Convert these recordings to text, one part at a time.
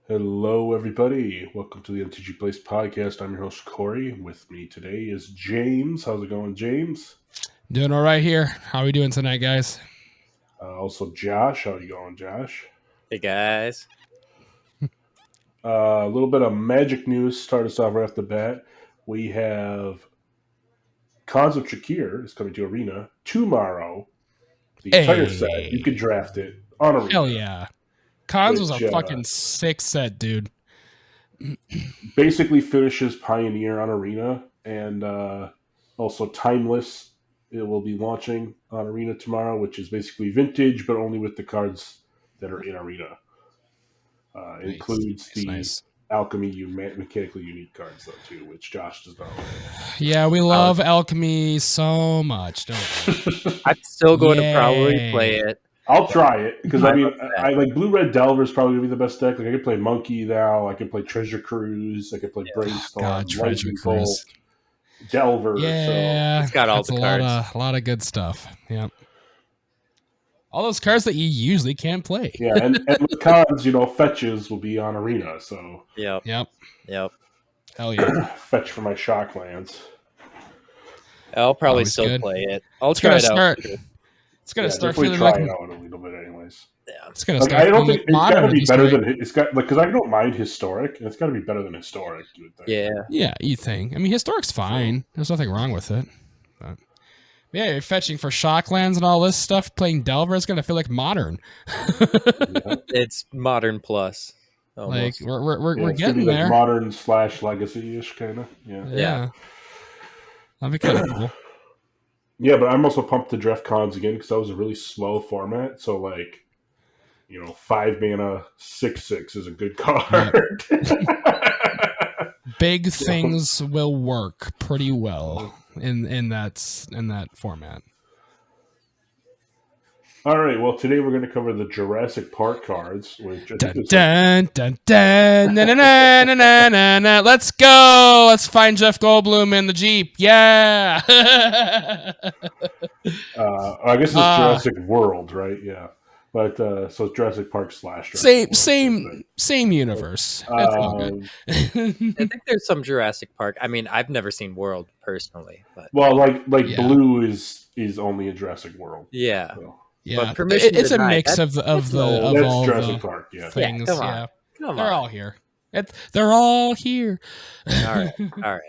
Hello, everybody. Welcome to the MTG Place podcast. I'm your host, Corey. With me today is James. How's it going, James? Doing all right here. How are we doing tonight, guys? Also, Josh. How are you going, Josh? Hey, guys. A little bit of magic news. Start us off right off the bat. We have Cons of Shakir is coming to Arena tomorrow. The entire set. You could draft it on Arena. Hell yeah. Cons was a fucking sick set, dude. Basically finishes Pioneer on Arena, and also Timeless. It will be launching on Arena tomorrow, which is basically Vintage, but only with the cards that are in Arena. It includes the Alchemy mechanically unique cards, though, too, which Josh does not like. Yeah, we love Alchemy so much, don't we? I'm still going to probably play it. I'll try it, because I like Blue-Red Delver is probably going to be the best deck. Like, I could play Monkey now, I could play Treasure Cruise, I could play Brainstorm, Treasure Cruise. Delver. Yeah, so. It's got all the cards. A lot of good stuff. Yep. All those cards that you usually can't play. Yeah, and with Cons, fetches will be on Arena, so. Yep. Hell yeah. Fetch for my shock lands. I'll probably still play it. I'll try it out. It's gonna start feeling like it out a little bit, anyways. Yeah, it's gonna start. I don't think it's got to be better than it's got because I don't mind Historic, and it's got to be better than Historic. You would think. Yeah, you think? I mean, Historic's fine. There's nothing wrong with it. But yeah, you're fetching for Shocklands and all this stuff. Playing Delver is gonna feel like Modern. It's Modern Plus. Almost. Like we're getting there. Like Modern / Legacy-ish kind of. Yeah. That'd be kind of cool. Yeah, but I'm also pumped to draft Cons again because that was a really slow format. So, 5 mana 6/6 is a good card. Big things will work pretty well in that format. All right. Well, today we're going to cover the Jurassic Park cards. Which Let's go. Let's find Jeff Goldblum in the Jeep. Yeah. I guess it's Jurassic World, right? Yeah. But so it's Jurassic Park / Jurassic same universe. I think there's some Jurassic Park. I mean, I've never seen World personally, but Blue is only in Jurassic World. Yeah. So. Yeah, it's a mix of all Jurassic the Park, things. Yeah, come on. They're all here. They're all here. All right.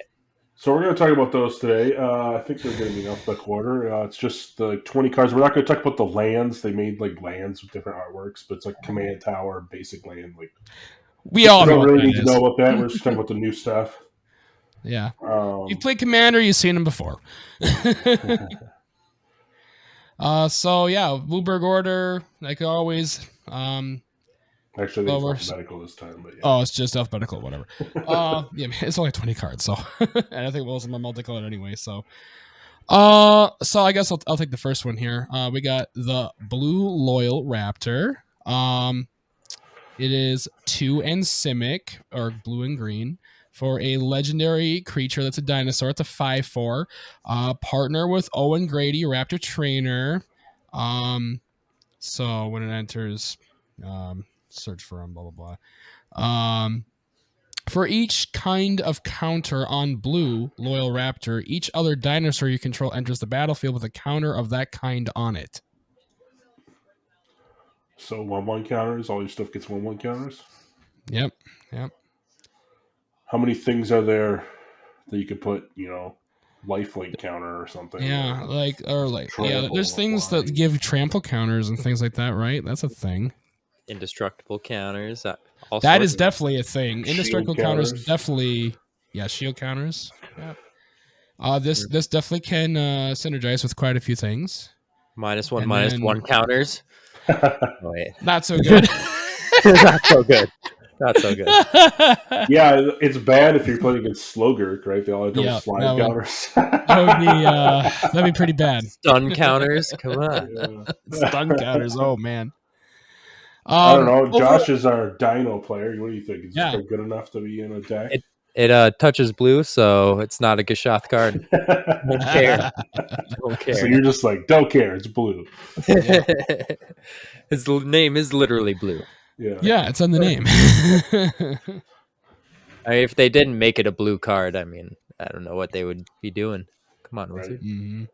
So we're going to talk about those today. I think they're going to be in alphabetical order. It's just the 20 cards. We're not going to talk about the lands. They made lands with different artworks, but it's like Command Tower, basic land. We all don't really need to know about that. We're just talking about the new stuff. Yeah, you've played Commander. You've seen them before. So yeah, Blueberg order, like always. Actually, it's alphabetical this time, but yeah. Oh, it's just alphabetical, whatever. Yeah, it's only 20 cards, so and I think most of them are multicolored anyway. So I guess I'll take the first one here. We got the Blue Loyal Raptor. It is 2 and Simic, or blue and green. For a legendary creature that's a dinosaur, it's a 5/4. Partner with Owen Grady, Raptor Trainer. So when it enters, search for him, blah, blah, blah. For each kind of counter on Blue Loyal Raptor, each other dinosaur you control enters the battlefield with a counter of that kind on it. So 1/1 counters, all your stuff gets 1/1 counters? Yep. How many things are there that you could put, lifelink counter or something? Yeah, there's things that give trample counters and things like that, right? That's a thing. Indestructible counters. That is definitely a thing. Indestructible counters definitely, shield counters. Yeah. This definitely can synergize with quite a few things. -1 counters. Wait. Not so good. Not so good. Not so good. Yeah, it's bad if you're playing against Slogurk, right? They all have those slide counters. That'd be pretty bad. Stun counters? Come on. Yeah. Stun counters. Oh, man. I don't know. Josh is our Dino player. What do you think? Is it good enough to be in a deck? It touches blue, so it's not a Gishoth card. Don't care. Don't care. So you're just like, don't care, it's blue. Yeah. His name is literally blue. Yeah, it's in the name. I mean, if they didn't make it a blue card, I mean, I don't know what they would be doing. Come on, Right. Wizard. Mhm.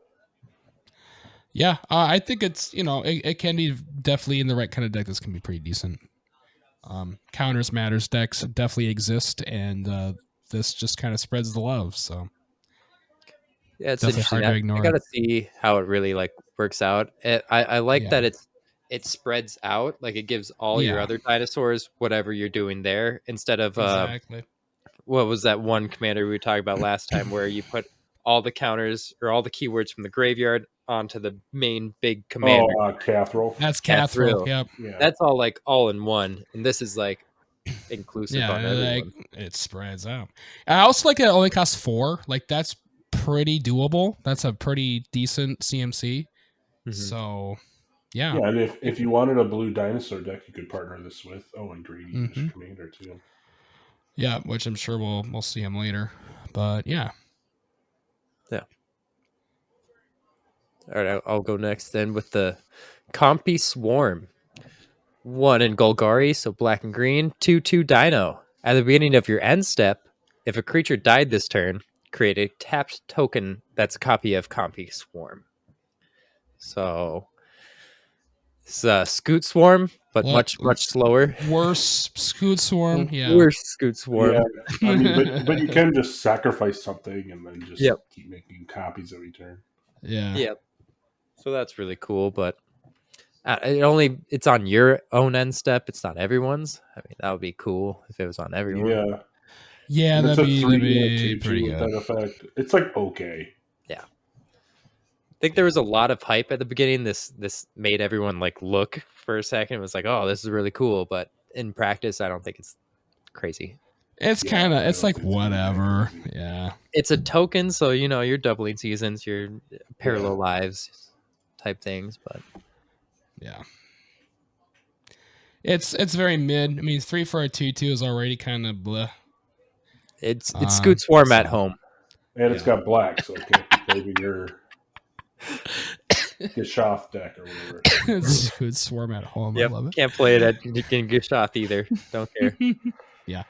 Yeah, I think it's, it can be definitely in the right kind of deck. This can be pretty decent. Counters matters decks definitely exist, and this just kind of spreads the love. So Yeah, it's definitely interesting. hard to I ignore. gotta see how it really like works out. I like Yeah. that it spreads out. Like it gives all your Yeah. other dinosaurs whatever you're doing there instead of Exactly. what was that one commander we were talking about last time where you put all the counters or all the keywords from the graveyard onto the main big commander. Cathril. That's Cathril. Cathril. Yep. Yeah. That's all like all in one, and this is like inclusive Yeah, on everyone. it spreads out. I also like that it only costs 4. Like that's pretty doable. That's a pretty decent CMC. Mhm. So yeah. Yeah, and if you wanted a blue dinosaur deck, you could partner this with and green English commander too. Yeah, which I'm sure we'll see him later. But yeah. Yeah. All right, I'll go next then with the Compy Swarm. 1 in Golgari, so black and green. 2/2 Dino. At the beginning of your end step, if a creature died this turn, create a tapped token that's a copy of Compy Swarm. So it's a Scoot Swarm, but much slower. Worse Scoot Swarm. Yeah. Worse Scoot Swarm. Yeah, I mean, but you can just sacrifice something and then just Yep. keep making copies every turn. Yeah. Yep. So that's really cool, but it's on your own end step. It's not everyone's. I mean, that would be cool if it was on everyone. Yeah. Yeah, And that'd it's a be 3 pretty with good. that effect. It's like okay. Yeah. I think there was a lot of hype at the beginning. This made everyone like look for a second. It was like, oh, this is really cool. But in practice, I don't think it's crazy. It's kind of, it's like whatever. Yeah. It's a token, so you're doubling seasons, your parallel lives type things, but yeah. It's very mid. I mean, 3 for a 2/2 is already kind of bleh. It's Scoot Swarm at so- home. And it's got black, so it can't be played in your Gishoth deck or whatever. Scoot Swarm at home. Yep. I love it. Can't play it at in Gishoth either. Don't care. Yeah.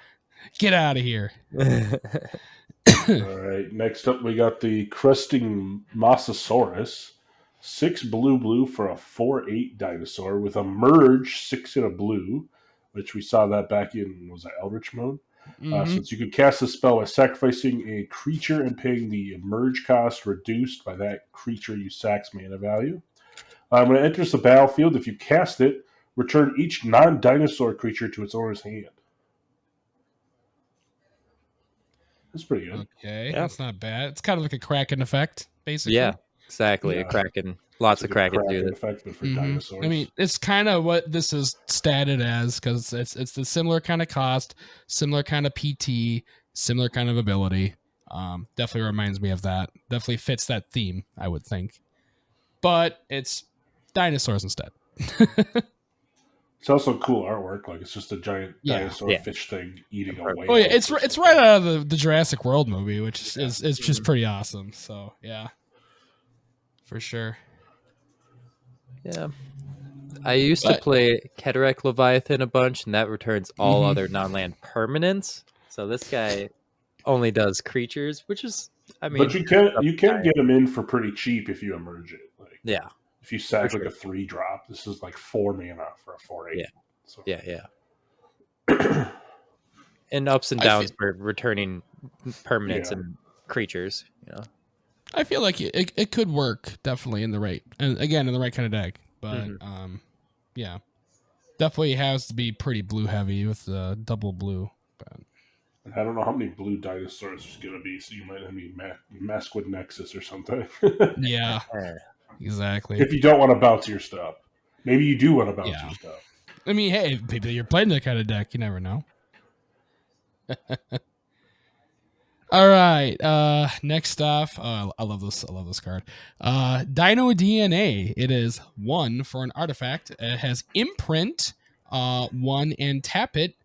Get out of here. All right. Next up, we got the Cresting Mosasaurus. 6 blue for a 4/8 dinosaur with a merge 6 in a blue, which we saw that back in, was that Eldritch mode? Since you could cast the spell by sacrificing a creature and paying the merge cost reduced by that creature you sack's mana value. When it enters the battlefield, if you cast it, return each non-dinosaur creature to its owner's hand. That's pretty good. Okay, Yeah. that's not bad. It's kind of like a Kraken effect, basically. Yeah, exactly. Yeah. A Kraken. Lots of Kraken do Kraken it. effect, but for Mhm. dinosaurs. I mean, it's kind of what this is statted as, because it's the similar kind of cost, similar kind of PT, similar kind of ability. Definitely reminds me of that. Definitely fits that theme, I would think. But it's dinosaurs instead. It's also cool artwork. Like it's just a giant Yeah. dinosaur Yeah. fish thing eating a whale. Oh yeah, it's or it's something. right out of the Jurassic World movie, which is just pretty awesome. So yeah, for sure. Yeah. I used to But- play Cataract Leviathan a bunch, and that returns all Mhm. other non-land permanents. So this guy only does creatures, which is, I mean, But you can get them in for pretty cheap if you emerge it. Like yeah, if you sack For like a 3-drop, this is like 4 mana for a 4/8. Yeah. So. yeah. And ups and I downs for returning permanents Yeah. and creatures. I feel like it could work definitely in the right, and again in the right kind of deck. But yeah, definitely has to be pretty blue heavy with the double blue. But And I don't know how many blue dinosaurs there's gonna be, so you might have to mess with Nexus or something. yeah, exactly. If you don't want to bounce your stuff, maybe you do want to bounce Yeah. your stuff. I mean, hey, people, you're playing that kind of deck. You never know. All right. Next off, I love this. I love this card. Dino DNA. It is 1 for an artifact. It has imprint. 1 and tap it.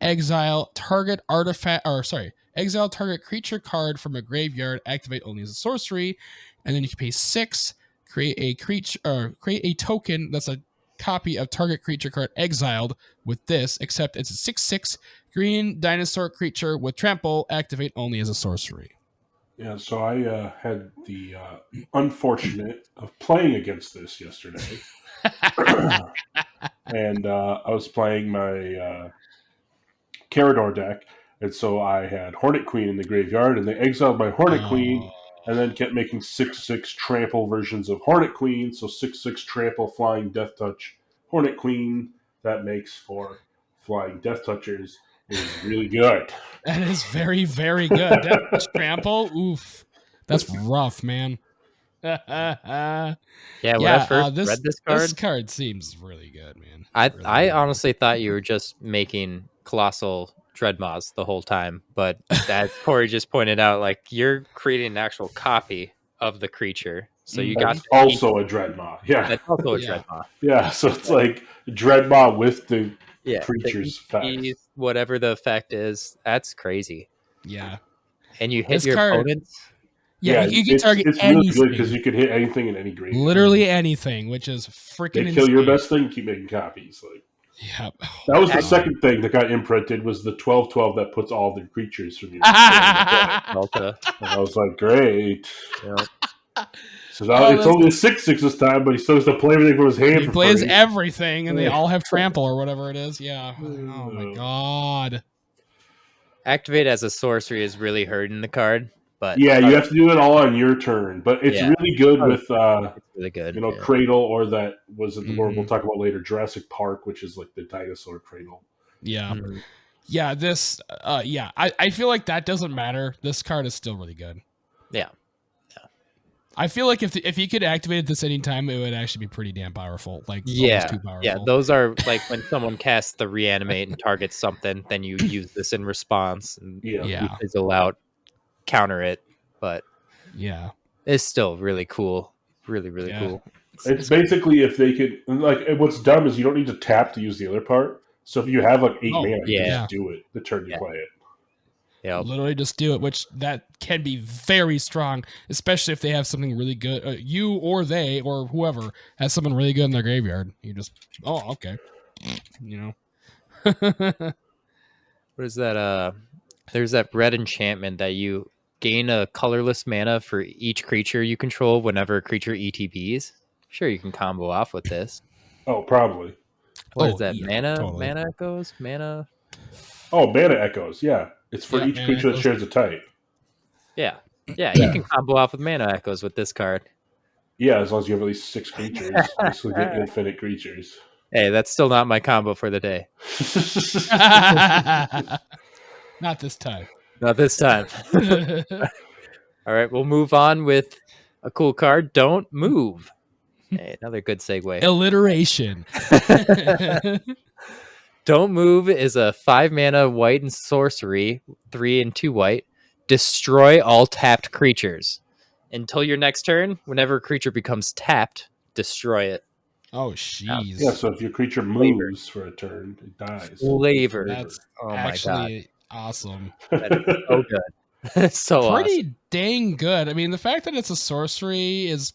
Exile target artifact. Or sorry, exile target creature card from a graveyard, activate only as a sorcery, and then you can pay 6, create a token that's a copy of target creature card exiled with this, except it's a 6/6 green dinosaur creature with trample, activate only as a sorcery. Yeah, so I had the unfortunate of playing against this yesterday. And I was playing my Carador deck, and so I had Hornet Queen in the graveyard, and they exiled my Hornet Queen, and then kept making 6/6 trample versions of Hornet Queen, so 6/6 trample, flying, death touch, Hornet Queen. That makes for flying death touchers is really good. That is very, very good. Death trample, oof. That's rough, man. When I first read this card, this card seems really good, man. I honestly thought you were just making colossal Dreadmaws the whole time, but as Corey just pointed out, like you're creating an actual copy of the creature. So you got also a Dreadmaw. Yeah. That's also a Dreadmaw. Yeah, so it's like Dreadmaw with the creature's effect. Whatever the effect is, that's crazy. Yeah. And you hit your opponents. Yeah, you can target it's anything. really good because you can hit anything in any graveyard. Literally anything, which is freaking insane. They kill your best thing, keep making copies. Like, yeah. That was the second thing that got imprinted was the 12/12 that puts all the creatures from your Delta. And I was like, great. Yep. So now it's only a 6/6 this time, but he still has to play everything from his hand. He plays everything, and they all have trample or whatever it is. Yeah. Oh my god. Activate as a sorcery is really hurting the card. But yeah, you have to do it all on your turn. But it's really good with it's really good. Cradle, or that was the word we'll talk about later, Jurassic Park, which is like the dinosaur cradle. Yeah. Mm-hmm. Yeah, this I feel like that doesn't matter. This card is still really good. Yeah. I feel like if you could activate it this anytime, it would actually be pretty damn powerful. Like almost too powerful. Yeah, those are like when someone casts the reanimate and targets something, then you use this in response and you fizzle out, counter it. But yeah, it's still really cool. Really, really cool. It's basically if they could what's dumb is you don't need to tap to use the other part. So if you have like 8 mana, just do it the turn you play it. Yeah, literally just do it, which that can be very strong, especially if they have something really good. You or they or whoever has something really good in their graveyard. You just, okay. What is that? There's that red enchantment that you gain a colorless mana for each creature you control whenever a creature ETBs. Sure, you can combo off with this. Oh, probably. What is that? Mana echoes? Mana? Oh, mana echoes, yeah. It's for each creature that shares a type. Yeah. Yeah, you can combo off with mana echoes with this card. Yeah, as long as you have at least 6 creatures. You get infinite creatures. Hey, that's still not my combo for the day. Not this time. Not this time. All right, we'll move on with a cool card. Don't Move. Hey, another good segue. Alliteration. Don't Move is a 5 mana white and sorcery, 3 and 2 white. Destroy all tapped creatures. Until your next turn, whenever a creature becomes tapped, destroy it. Oh, jeez. Yeah, so if your creature moves for a turn, it dies. Flavor. That's actually awesome. That is so good. So pretty awesome. Dang good. I mean, the fact that it's a sorcery is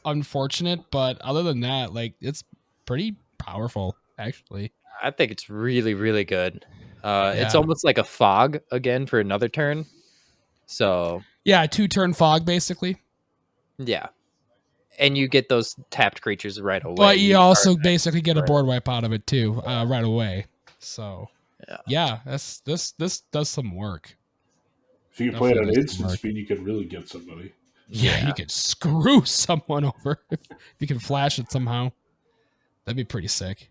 unfortunate, but other than that, like, it's pretty powerful, actually. I think it's really, really good. It's almost like a fog again for another turn. So yeah, 2-turn fog basically. Yeah, and you get those tapped creatures right away. But you also basically get a board wipe out of it too, right away. So yeah, this does some work. If you can play it at instant speed, you could really get somebody. Yeah, you could screw someone over if you can flash it somehow. That'd be pretty sick.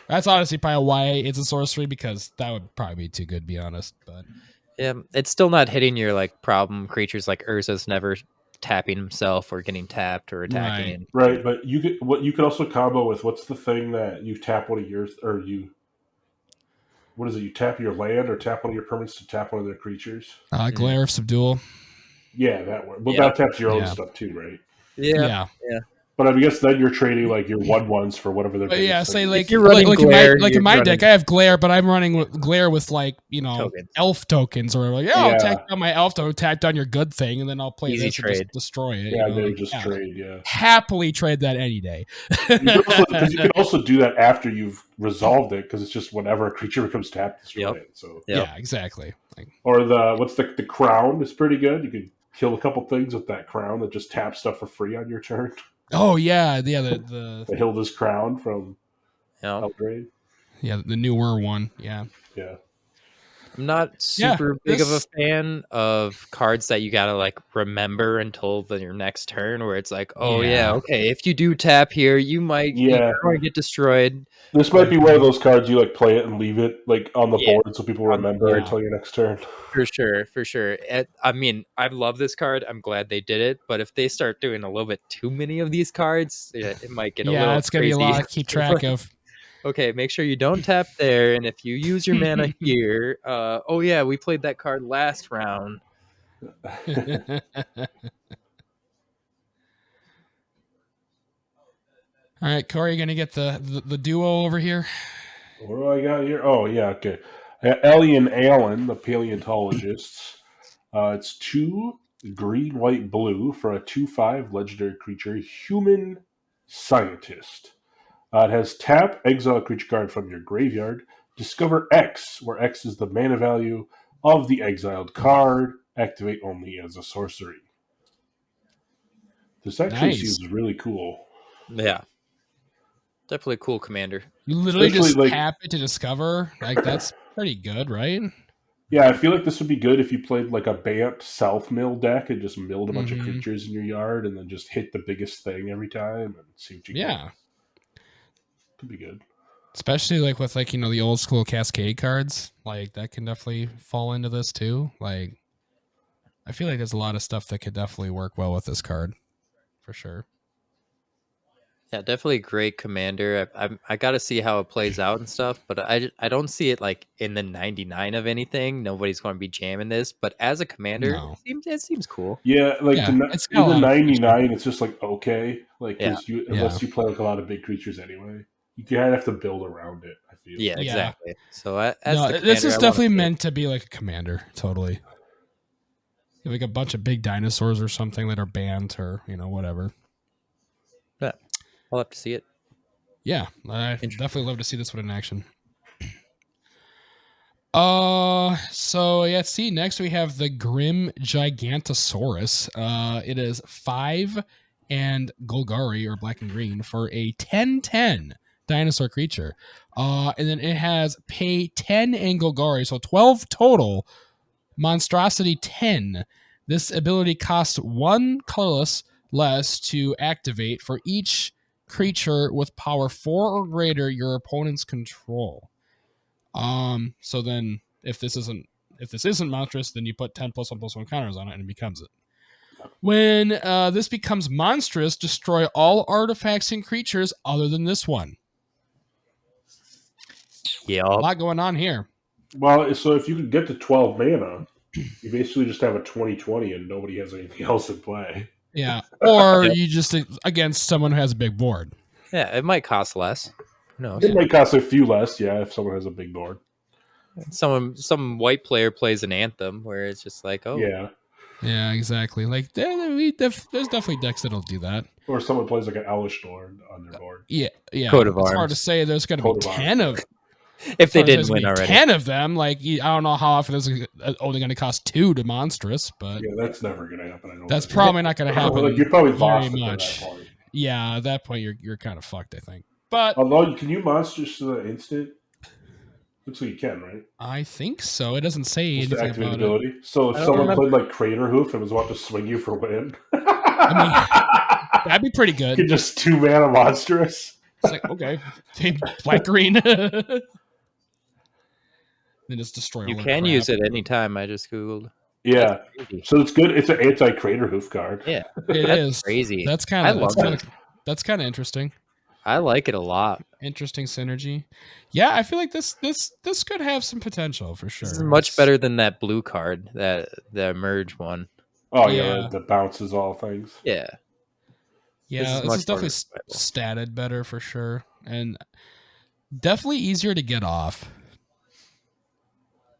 That's honestly probably why it's a sorcery, because that would probably be too good, to be honest. But yeah, it's still not hitting your like problem creatures like Urza's never tapping himself or getting tapped or attacking. Right, but you could also combo with what's the thing that you tap one of yours, or you. What is it? You tap your land or tap one of your permanents to tap one of their creatures? Glare of Subdual. Yeah, that one. Well, that taps your own stuff too, right? Yeah. But But I guess then you're trading like your 1/1s for whatever their But biggest yeah, thing say is. like you're running glare, in my you're deck, running- I have glare, but I'm running glare with like Tokens. elf tokens, or like I'll Yeah. tack down my elf token, tack down your good thing, and then I'll play Easy this and trade. just destroy it. Yeah, you know, they like, just trade. Yeah, happily trade that any day. because you can also do that after you've resolved it, because it's just whenever a creature becomes tapped, destroy Yep. it. So Yep. Yeah, exactly. Like, or the crown is pretty good. You can kill a couple things with that crown that just taps stuff for free on your turn. oh yeah, the The Hilda's crown from Yep. Eldraine. the newer one. Yeah, Yeah. I'm not Yeah, super big of a this- fan of cards that you gotta like remember until your next turn, where it's like, oh yeah, Yeah. okay, if you do tap here, you might Yeah. or get destroyed. This might be one of those cards you like play it and leave it like on the Yeah, board so people on the remember board. until your next turn. For sure. I mean, I love this card. I'm glad they did it, but if they start doing a little bit too many of these cards, it might get a little it's gonna crazy. be a lot to keep track of. Okay, make sure you don't tap there, and if you use your mana here, oh yeah, we played that card last round. All right, Corey, you gonna get the duo over here? What do I got here? Oh yeah, okay. Ellie and Alan, the paleontologists. It's 2 green, white, blue for a 2/5 legendary creature, human scientist. It has tap, exile a creature card from your graveyard, discover X, where X is the mana value of the exiled card, activate only as a sorcery. This actually Nice. seems really cool. Yeah, definitely a cool commander. You literally Especially, just like- tap it to discover. Like that's pretty good, right? Yeah, I feel like this would be good if you played like a Bant South Mill deck and just milled a bunch of Mhm. creatures in your yard and then just hit the biggest thing every time and see what you get. Yeah. Could be good. Especially like with like the old school Cascade cards, like that can definitely fall into this too. Like, I feel like there's a lot of stuff that could definitely work well with this card, for sure. Yeah, definitely a great commander. I got to see how it plays out and stuff, but I don't see it like in the 99 of anything. Nobody's going to be jamming this, but as a commander, No. it seems cool. Yeah, like Yeah, it's got a in the lot of 99, it's just like okay, like Yeah. because unless you play like a lot of big creatures anyway, you kind of have to build around it. I feel. Yeah, Yeah. exactly. So as No, the this commander, is I wanna definitely see it. meant to be like a commander, totally. Like a bunch of big dinosaurs or something that are banned or whatever. Yeah, I'll have to see it. Yeah, I Interesting. definitely love to see this one in action. So yeah, see, next we have the Grim Gigantosaurus. It is 5 and Golgari or black and green for a 10/10 dinosaur creature. And then it has pay 10 and Golgari, so 12 total. Monstrosity 10. This ability costs 1 colorless less to activate for each creature with power 4 or greater your opponent's control. So then if this isn't monstrous, then you put 10+1/+1 counters on it and it becomes it. When this becomes monstrous, destroy all artifacts and creatures other than this one. Yeah, A lot going on here. Well, so if you can get to 12 mana, you basically just have a 20/20 and nobody has anything else in play. Yeah. Or Yep. you just against someone who has a big board. yeah, it might cost less. Who knows? It might cost a few less, yeah, if someone has a big board. Some white player plays an Anthem where it's just like, oh, Yeah. Yeah, exactly. Like there's definitely decks that'll do that. Or someone plays like an Elish Lord on their board. Yeah. Coat of It's hard Arms. to say. There's going to be Coat of Arms. 10 of. if they There's didn't gonna win be already. 10 of them. Like I don't know how often this is only going to cost 2 to monstrous, but Yeah, that's never going to happen. I don't that's think. probably not going to happen. Like, you're probably very lost at much. that point. Yeah, at that point you're kind of fucked, I think. But Although, can you monsters to the instant? Looks like you can, right? I think so. It doesn't say Just to anything activate about it. ability. So if I don't someone remember. played like Crater Hoof and was about to swing you for win, That'd be pretty good. you could just 2 mana monstrous. It's like, okay, black green. Then just destroy. You all can their use crap. it anytime. I just googled. Yeah. That's crazy. So it's good. It's an anti-Crater Hoof card. Yeah, It that's is crazy. That's I kind love of that's kind of interesting. I like it a lot. Interesting synergy. Yeah, I feel like this could have some potential for sure. This is much better than that blue card, the merge one. Oh Yeah. yeah, the bounces all things. Yeah, Yeah, is this is much more definitely viable. statted better for sure, and definitely easier to get off.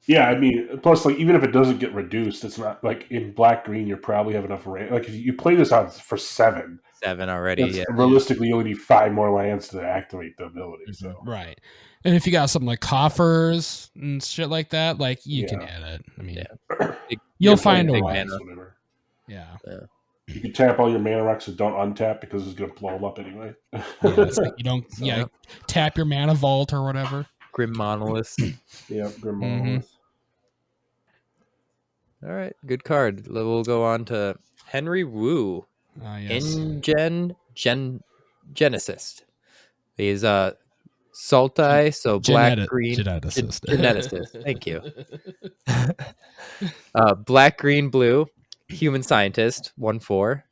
Yeah, I mean, plus, like, even if it doesn't get reduced, it's not like in black green. You probably have enough land. Like, if you play this on for 7, 7 already. that's Yeah. realistically you only need 5 more lands to activate the ability. So Right. And if you got something like coffers and shit like that, like you can Yeah. hit it. I mean, Yeah. you'll you can play find a big way. lands, whatever. Yeah. You can tap all your mana rocks and don't untap because it's going to blow them up anyway. Yeah. It's like you don't. So, Yeah. Tap your mana vault or whatever. Grim Monolith. Yeah, Grim Mhm. Monolith. All right, good card. We'll go on to Henry Wu, Yes. Geneticist. He's Sultai, so black green Geneticist. geneticist. Thank you. Black green blue, human scientist, 1/4.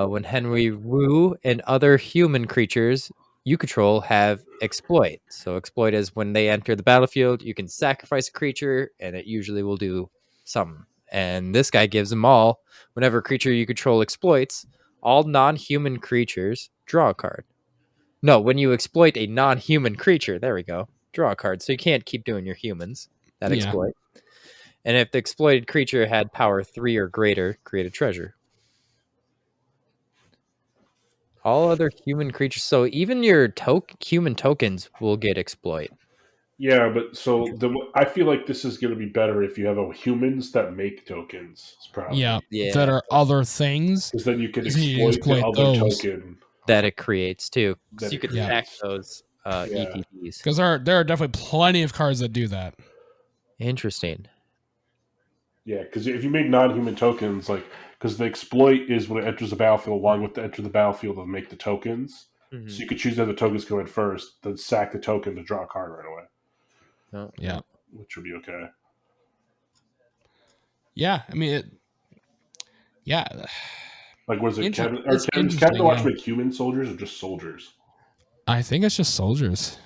When Henry Wu and other human creatures you control have exploit. So exploit is when they enter the battlefield, you can sacrifice a creature, and it usually will do something. And this guy gives them all. Whenever a creature you control exploits, all non-human creatures draw a card. No, when you exploit a non-human creature, there we go, draw a card. So you can't keep doing your humans that Yeah. exploit. And if the exploited creature had power 3 or greater, create a treasure. All other human creatures. So even your human tokens will get exploit. Yeah, but I feel like this is going to be better if you have humans that make tokens. Probably. Yeah. Yeah. That are other things. Because then you can So you exploit the exploit other those. token. That it creates too. That You it could creates. stack those Yeah. ETBs. Because there are definitely plenty of cards that do that. Interesting. Yeah, because if you make non-human tokens, like, because the exploit is when it enters the battlefield, along with the enter the battlefield and make the tokens. Mhm. So you could choose to have the tokens go in first, then sack the token to draw a card right away, Oh, Yeah. which would be okay. Yeah. I mean, yeah. Like, was it Kevin? Or It's Kevin, does Kevin interesting, watch yeah. make human soldiers or just soldiers? I think it's just soldiers.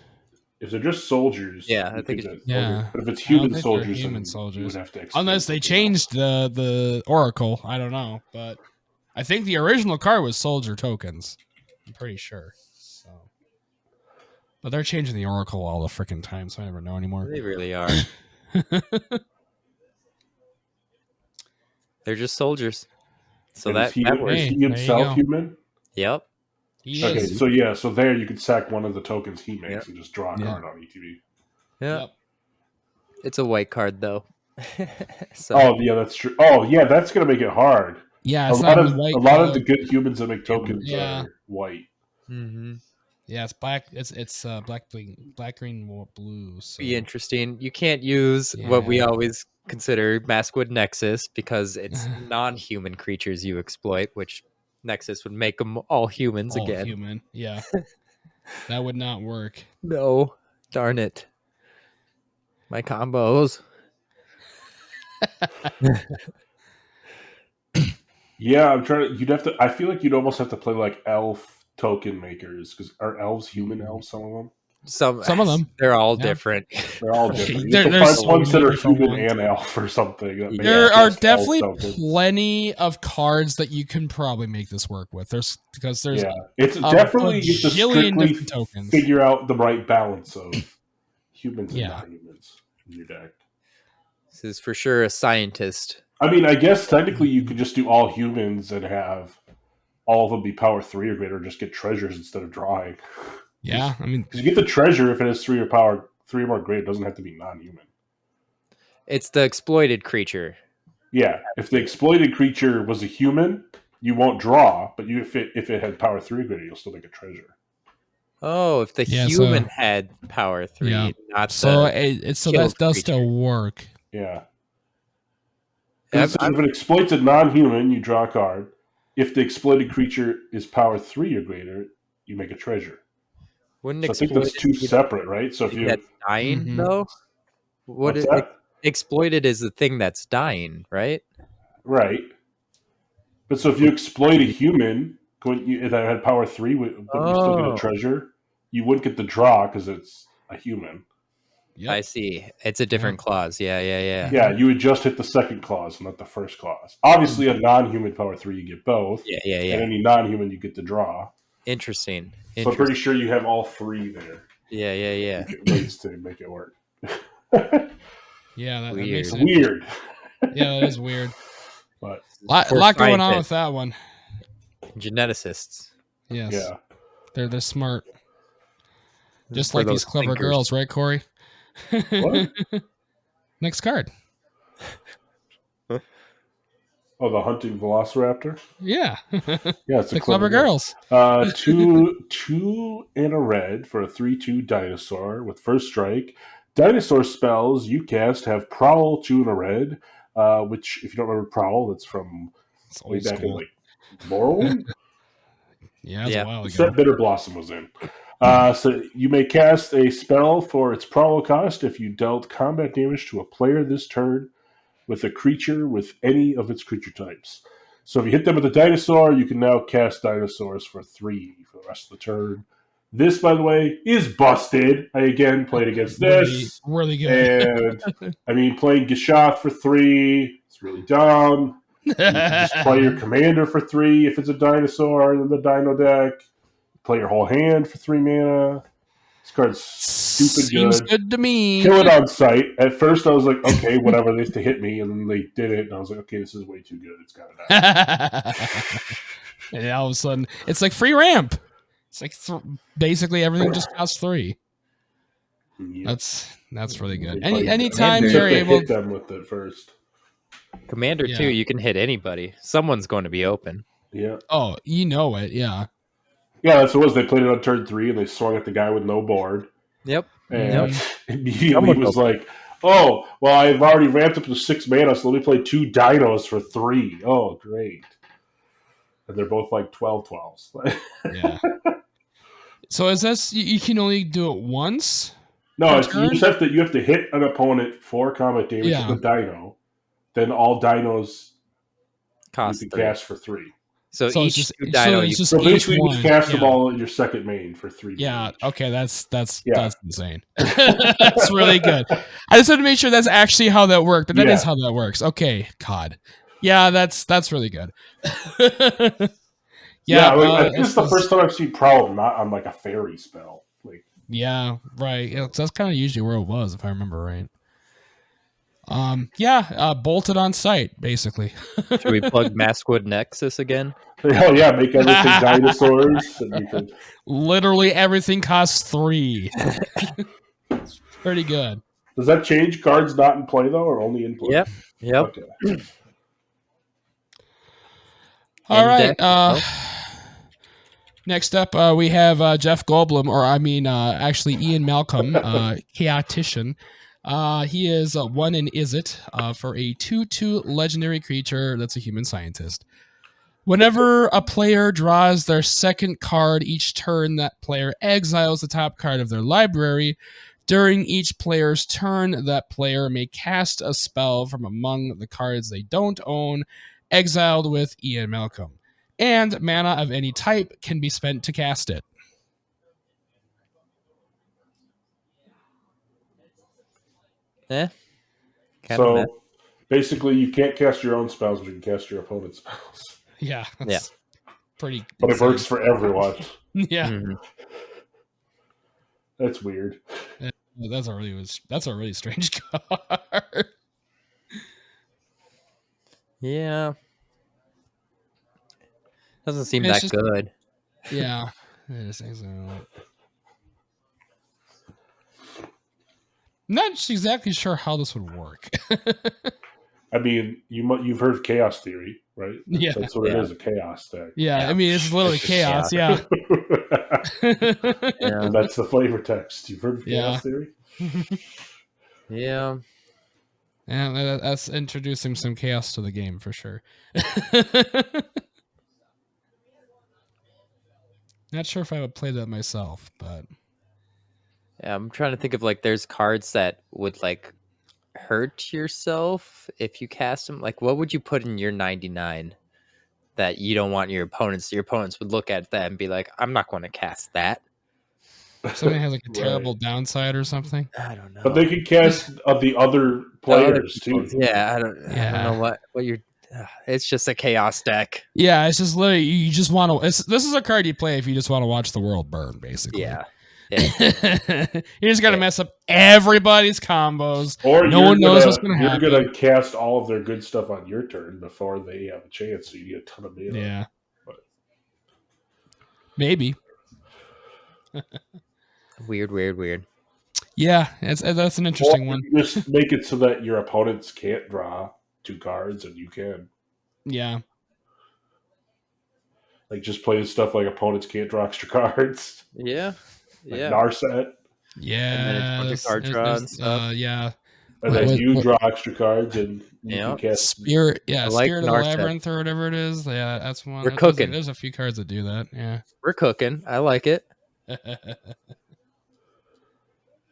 If they're just soldiers, Yeah, I you think that- it's- Yeah. okay. But if it's I don't human think they're soldiers, human then you soldiers. would have to exploit Unless they something changed the Oracle. I don't know. But I think the original card was soldier tokens. I'm pretty sure. So, but they're changing the Oracle all the freaking time, so I never know anymore. They really are. They're just soldiers. So And that is he works. Hey, there you himself go. human? Yep. He Okay, is. so there you could sack one of the tokens he makes Yep. and just draw a Yeah. card on ETB. Yeah. Yep. It's a white card though. So Oh yeah, that's true. Oh yeah, that's gonna make it hard. Yeah, A it's lot not of white. a lot of color. the good humans that make tokens Yeah. are white. Mhm. Yeah, it's black. It's black, green, blue. So. Be interesting. You can't use what we Yeah. always consider Maskwood Nexus because it's non-human creatures you exploit, which Nexus would make them all humans All again. human. Yeah. That would not work. No, darn it. My combos. Yeah, I'm trying to. You'd have to. I feel like you'd almost have to play like elf token makers because are elves human elves? Some of them. Some of them. They're all Yeah. different. They're all different. You There- have to there's find so ones that many are different human ones. and elf or something. that make There just are elf definitely tokens. plenty of cards that you can probably make this work with. There's Yeah, it's a definitely you have to bajillion strictly different tokens. figure out the right balance of humans and Yeah. non-humans in your deck. This is for sure a scientist. I mean, I guess technically you could just do all humans and have all of them be power 3 or greater, just get treasures instead of drawing. Yeah, I mean, Because you get the treasure if it has 3 or power 3 or more greater. It doesn't have to be non-human. It's the exploited creature. Yeah, if the exploited creature was a human, you won't draw, but if it had power 3 or greater, you'll still make a treasure. Oh, if the Yeah, human so- had power 3, Yeah. not so the it's so killed that does creature. still work. Yeah. I'm- If it exploits a non-human, you draw a card. If the exploited creature is power 3 or greater, you make a treasure. Wouldn't So I think that's exploited two be separate, right? So if the you thing that's dying Mhm. though? What what's is that? exploited is the thing that's dying, right? Right. But so if you exploit a human that had power 3, but you still get Oh. a treasure, you wouldn't get the draw because it's a human. Yep. I see. It's a different clause. Yeah. Yeah, you would just hit the second clause, not the first clause. Obviously, a non-human power 3, you get both. Yeah. And any non-human, you get the draw. Interesting. So I'm pretty sure you have all 3 there. Yeah. Ways to make it work. Yeah, that Weird. makes It's it. weird. Yeah, that is weird. But A lot going on with that one. Geneticists. Yes. yeah. They're smart. Just For like these those clever thinkers. girls, right, Corey? What? Next card. Oh, the hunting velociraptor? Yeah. Yeah, it's The clever girls. 2 and a red for a 3/2 dinosaur with first strike. Dinosaur spells you cast have Prowl 2 and a red, which, if you don't remember Prowl, that's from It's way old back school. in Morrowind? Yeah, it's a while It's ago. that Bitter Blossom was in. So you may cast a spell for its Prowl cost if you dealt combat damage to a player this turn with a creature with any of its creature types. So if you hit them with a dinosaur, you can now cast dinosaurs for 3 for the rest of the turn. This, by the way, is busted. I again played against this. Really good. And, I mean, playing Gishath for 3, it's really dumb. You can just play your commander for 3 if it's a dinosaur in the dino deck. Play your whole hand for 3 mana. This card's stupid Seems good. good to me. Kill it on sight. At first, I was like, okay, whatever, they have to hit me. And then they did it, and I was like, okay, this is way too good. It's got to die. And all of a sudden, it's like free ramp. It's like basically everything just costs 3. Yep. That's really good. They play Anytime good. you're Except they able, hit them with it first. Commander Yeah. 2, you can hit anybody. Someone's going to be open. Yeah. oh, you know it, yeah. Yeah, that's what it was. They played it on turn 3, and they swung at the guy with no board. Yep. And immediately was like, oh, well, I've already ramped up to 6 mana, so let me play 2 dinos for 3. Oh, great. And they're both like 12/12s. Yeah. So is this you can only do it once? No, Per you just have to hit an opponent for combat damage with a dino. Then all dinos Cost you can 3. cast for 3. So So each it's just, dino, you just So each basically, you one. just cast yeah. them all in your second main for 3 Yeah. damage. Okay. That's Yeah. insane. That's really good. I just had to make sure that's actually how that worked. And that is Yeah. how that works. Okay. God. Yeah. That's really good. Yeah, like, I think it's it's the first time I've seen Prowl not on like a fairy spell. Like, Yeah. Right. Yeah, that's kind of usually where it was, if I remember right. Bolted on site, basically. should we plug Maskwood Nexus again? oh yeah, make everything dinosaurs, and you can. Literally everything costs 3. Pretty good. Does that change cards not in play though, or only in play? Yep. Okay. All right. deck. Next up, we have Jeff Goldblum, or actually Ian Malcolm, Chaotician. He is 1 in Izzet for a 2/2 legendary creature that's a human scientist. Whenever a player draws their second card each turn, that player exiles the top card of their library. During each player's turn, that player may cast a spell from among the cards they don't own, exiled with Ian Malcolm. And mana of any type can be spent to cast it. So basically, you can't cast your own spells, but you can cast your opponent's spells. Yeah, that's pretty. But insane. it works for everyone. Yeah, That's weird. that's a really strange card. Yeah. Doesn't seem It's that just- good. Yeah, it is excellent. Not exactly sure how this would work. I mean, you've heard of chaos theory, right? Yeah. That's what it is—a chaos deck. Yeah, I mean it's literally It's just chaos. Yeah. And that's the flavor text. You've heard of chaos theory? Yeah. Yeah, that's introducing some chaos to the game for sure. Not sure if I would play that myself, but Yeah, I'm trying to think of like there's cards that would like hurt yourself if you cast them. Like what would you put in your 99 that you don't want your opponents would look at that and be like, I'm not going to cast that. Something has like a Right. terrible downside or something. I don't know. But they can cast the other The other players too. people's- Yeah, I don't Yeah. know what you're. It's just a chaos deck. Yeah, it's just literally you just want to. This is a card you play if you just want to watch the world burn, basically. Yeah. You just got to mess up everybody's combos. Or No one knows what's going to happen. You're gonna cast all of their good stuff on your turn before they have a chance, so you get a ton of mana. Yeah. But Maybe. Weird. Yeah, that's an interesting or one. you just make it so that your opponents can't draw 2 cards and you can. Yeah. Like just play stuff like opponents can't draw extra cards. Yeah. Like Narset. Yeah. And then it's a bunch of card draw and stuff. Yeah. And then you draw extra cards and you Yeah. can cast Spirit. Yeah. I like Spirit of the Narset. Labyrinth or whatever it is. Yeah, that's one. We're cooking. There's a few cards that do that. Yeah. We're cooking. I like it.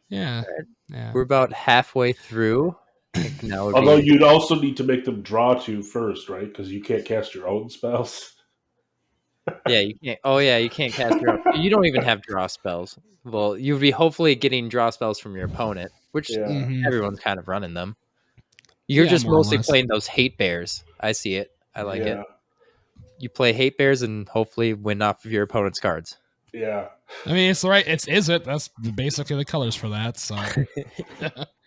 Yeah. Yeah. We're about halfway through. I think now would Although be- you'd also need to make them draw 2 first, right? Because you can't cast your own spells. Yeah, you can't. Oh yeah, you can't cast your own. You don't even have draw spells. Well, you'd be hopefully getting draw spells from your opponent, which Yeah. Mhm. everyone's kind of running them. You're Yeah, just more or mostly less. playing those hate bears. I see it. I like Yeah. it. You play hate bears and hopefully win off of your opponent's cards. Yeah. I mean, it's right. Is it? That's basically the colors for that. So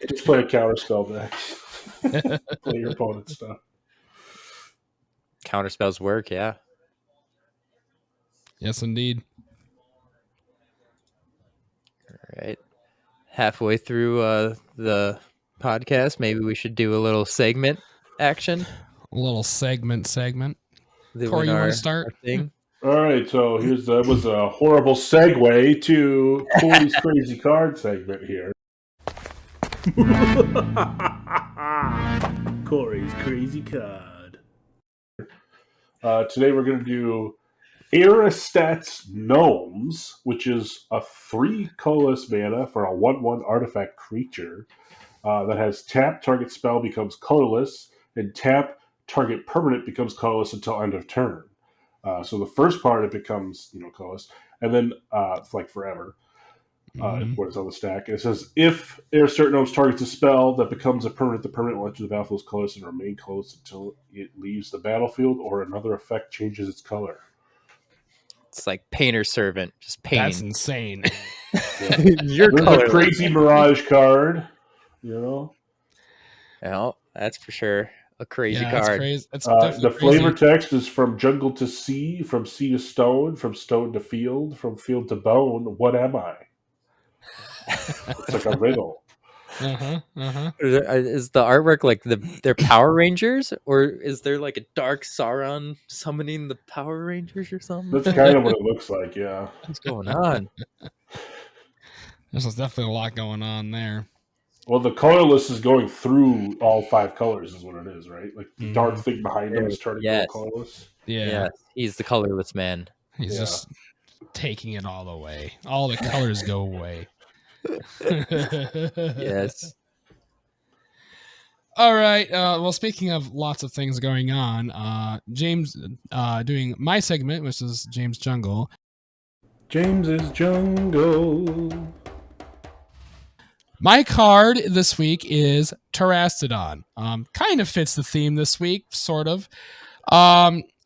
Just play a counter spell deck. Play your opponent's stuff. Counter spells work, yeah. yes, indeed. All right. Halfway through the podcast, maybe we should do a little segment action. A little segment. Doing Corey, you want our- to start? our thing. All right, so that was a horrible segue to Corey's crazy card segment here. Corey's crazy card. Today we're going to do Aristats Gnomes, which is a 3 colorless mana for a 1/1 artifact creature that has tap, target spell becomes colorless, and tap, target permanent becomes colorless until end of turn. So the first part it becomes colorless, and then it's like forever. Mhm. What is on the stack? It says if Aristats Gnomes targets a spell that becomes a permanent, the permanent will enter the battlefield as colorless and remain colorless until it leaves the battlefield or another effect changes its color. It's like painter servant, just That's painting. insane. You're There's a colorless. crazy mirage card. Well, that's for sure a crazy yeah, that's card. crazy. It's The definitely flavor crazy. text is from jungle to sea, from sea to stone, from stone to field, from field to bone. What am I? It's like a riddle. Is the artwork like their Power Rangers, or is there like a dark Sauron summoning the Power Rangers or something? That's kind of what it looks like, yeah. What's going on? There's definitely a lot going on there. Well, the colorless is going through all 5 colors, is what it is, right? Like the dark thing behind him is turning Yes. colorless. Yeah, Yes, he's the colorless man. he's Yeah. just taking it all away. All the colors go away. Yes. All right. Well, speaking of lots of things going on, James doing my segment, which is James Jungle. James's Jungle. My card this week is Terastodon. Kind of fits the theme this week, sort of.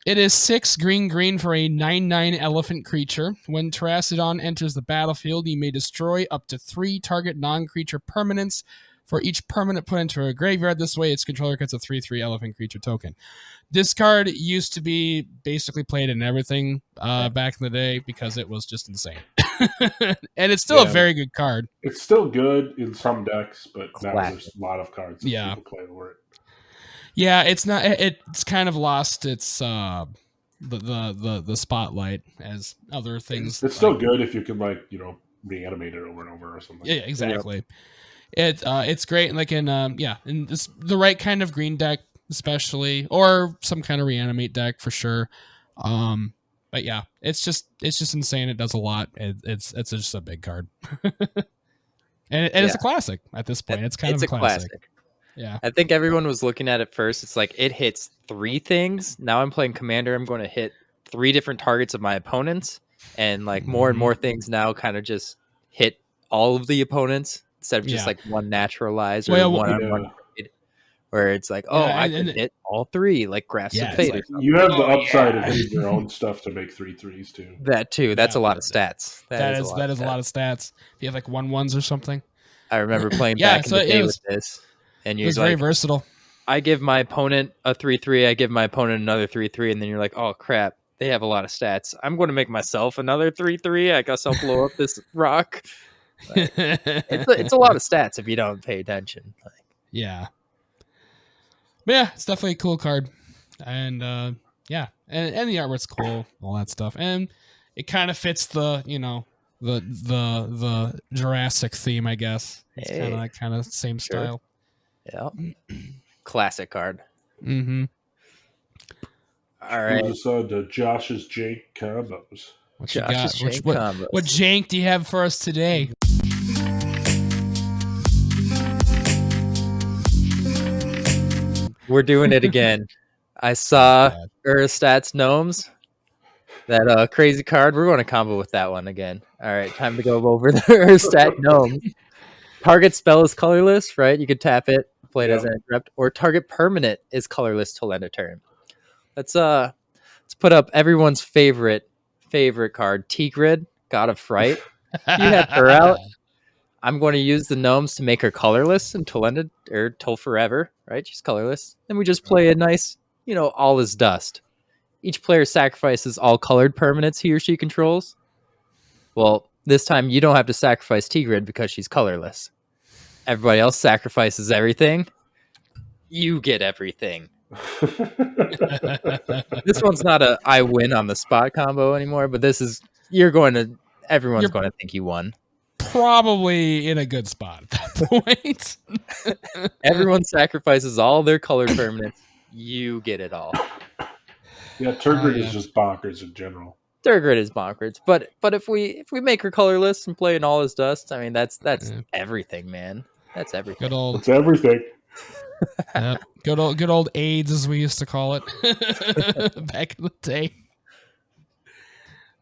It is 6 green for a 9/9 elephant creature. When Terastodon enters the battlefield, you may destroy up to 3 target non-creature permanents for each permanent put into a graveyard. This way, its controller gets a 3/3 elephant creature token. This card used to be basically played in everything back in the day because it was just insane. And it's still a Yeah. very good card. It's still good in some decks, but now Classic. there's a lot of cards that Yeah. people play over it. Yeah, it's not. It's kind of lost its the spotlight as other things. It's still good if you can reanimate it over and over or something. Yeah, exactly. It's great, like in in this the right kind of green deck, especially, or some kind of reanimate deck for sure. But yeah, it's just insane. It does a lot. It's just a big card, and it's a classic at this point. It's kind of a classic. Yeah. I think everyone was looking at it first. It's like it hits 3 things. Now I'm playing Commander. I'm going to hit 3 different targets of my opponents, and like more and more things now kind of just hit all of the opponents instead of just Yeah. like one naturalize or Well, one on yeah. one trade, where it's like, Yeah, oh, I and- can hit all three, like Grasp Yeah, of it's Fate or like- something. You have the Oh, upside of yeah. hitting your own stuff to make 3/3s too. That too. That's Yeah. a lot of stats. that is a lot a lot of stats. If you have like 1/1s or something. I remember playing Yeah, back in so the it day was- with this, and It you're was very like, versatile. I give my opponent a 3/3, I give my opponent another 3/3, and then you're like, oh crap, they have a lot of stats. I'm going to make myself another 3/3. I guess I'll blow up this rock. Like, it's a lot of stats if you don't pay attention. Like, Yeah. But yeah, it's definitely a cool card. And yeah. And the artwork's cool, all that stuff. And it kind of fits the, the Jurassic theme, I guess. It's Hey. kind of same Sure. style. yeah, classic card. Mm-hmm. All right, Moves us on to Josh's Jank combos. What you Josh's got? chain What combos. jank do you have for us today? We're doing it again. I saw God. Stats Gnomes. That crazy card. We're going to combo with that one again. All right, time to go over the Stat Gnomes. Target spell is colorless, right? You could tap it, play it as an interrupt, or target permanent is colorless till end of turn. Let's put up everyone's favorite card, Tigrid, God of Fright. You have her out. I'm going to use the gnomes to make her colorless until ended or till forever, right? She's colorless. Then we just play a nice, all is dust. Each player sacrifices all colored permanents he or she controls. Well, this time you don't have to sacrifice Tigrid because she's colorless. Everybody else sacrifices everything. You get everything. This one's not a I win on the spot combo anymore, but this is everyone's going to think you won. Probably in a good spot at that point. Everyone sacrifices all their colored permanents. You get it all. Yeah, Turgid yeah. is just bonkers in general. Turgid is bonkers, but if we make her colorless and play in all is dust, I mean that's everything, man. That's everything. Good old, It's everything. good old AIDS, as we used to call it back in the day.